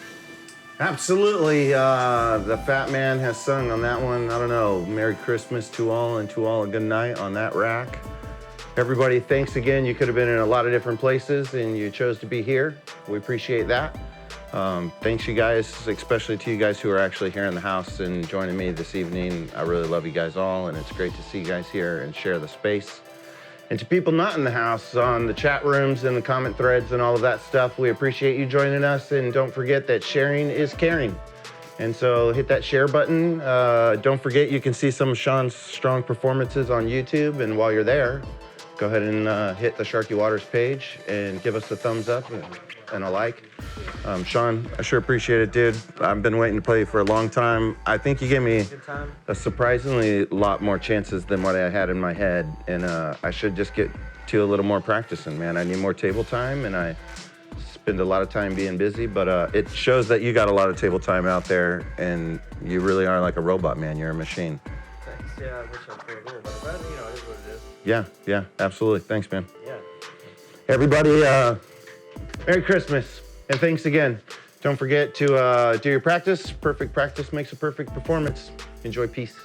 Absolutely. The fat man has sung on that one. I don't know. Merry Christmas to all, and to all a good night on that rack. Everybody, thanks again. You could have been in a lot of different places and you chose to be here. We appreciate that. Thanks you guys, especially to you guys who are actually here in the house and joining me this evening. I really love you guys all, and it's great to see you guys here and share the space. And to people not in the house, on the chat rooms and the comment threads and all of that stuff, we appreciate you joining us. And don't forget that sharing is caring. And so hit that share button. Don't forget you can see some of Sean's strong performances on YouTube. And while you're there, go ahead and hit the Sharky Waters page and give us a thumbs up and a like. Sean, I sure appreciate it, dude. I've been waiting to play you for a long time. I think you gave me a surprisingly lot more chances than what I had in my head. And I should just get to a little more practicing, man. I need more table time, and I spend a lot of time being busy, but it shows that you got a lot of table time out there, and you really are like a robot, man. You're a machine. Thanks. Yeah, I wish I played a little better, but it is what it is. Yeah, absolutely. Thanks, man. Yeah. Everybody, Merry Christmas, and thanks again. Don't forget to do your practice. Perfect practice makes a perfect performance. Enjoy peace.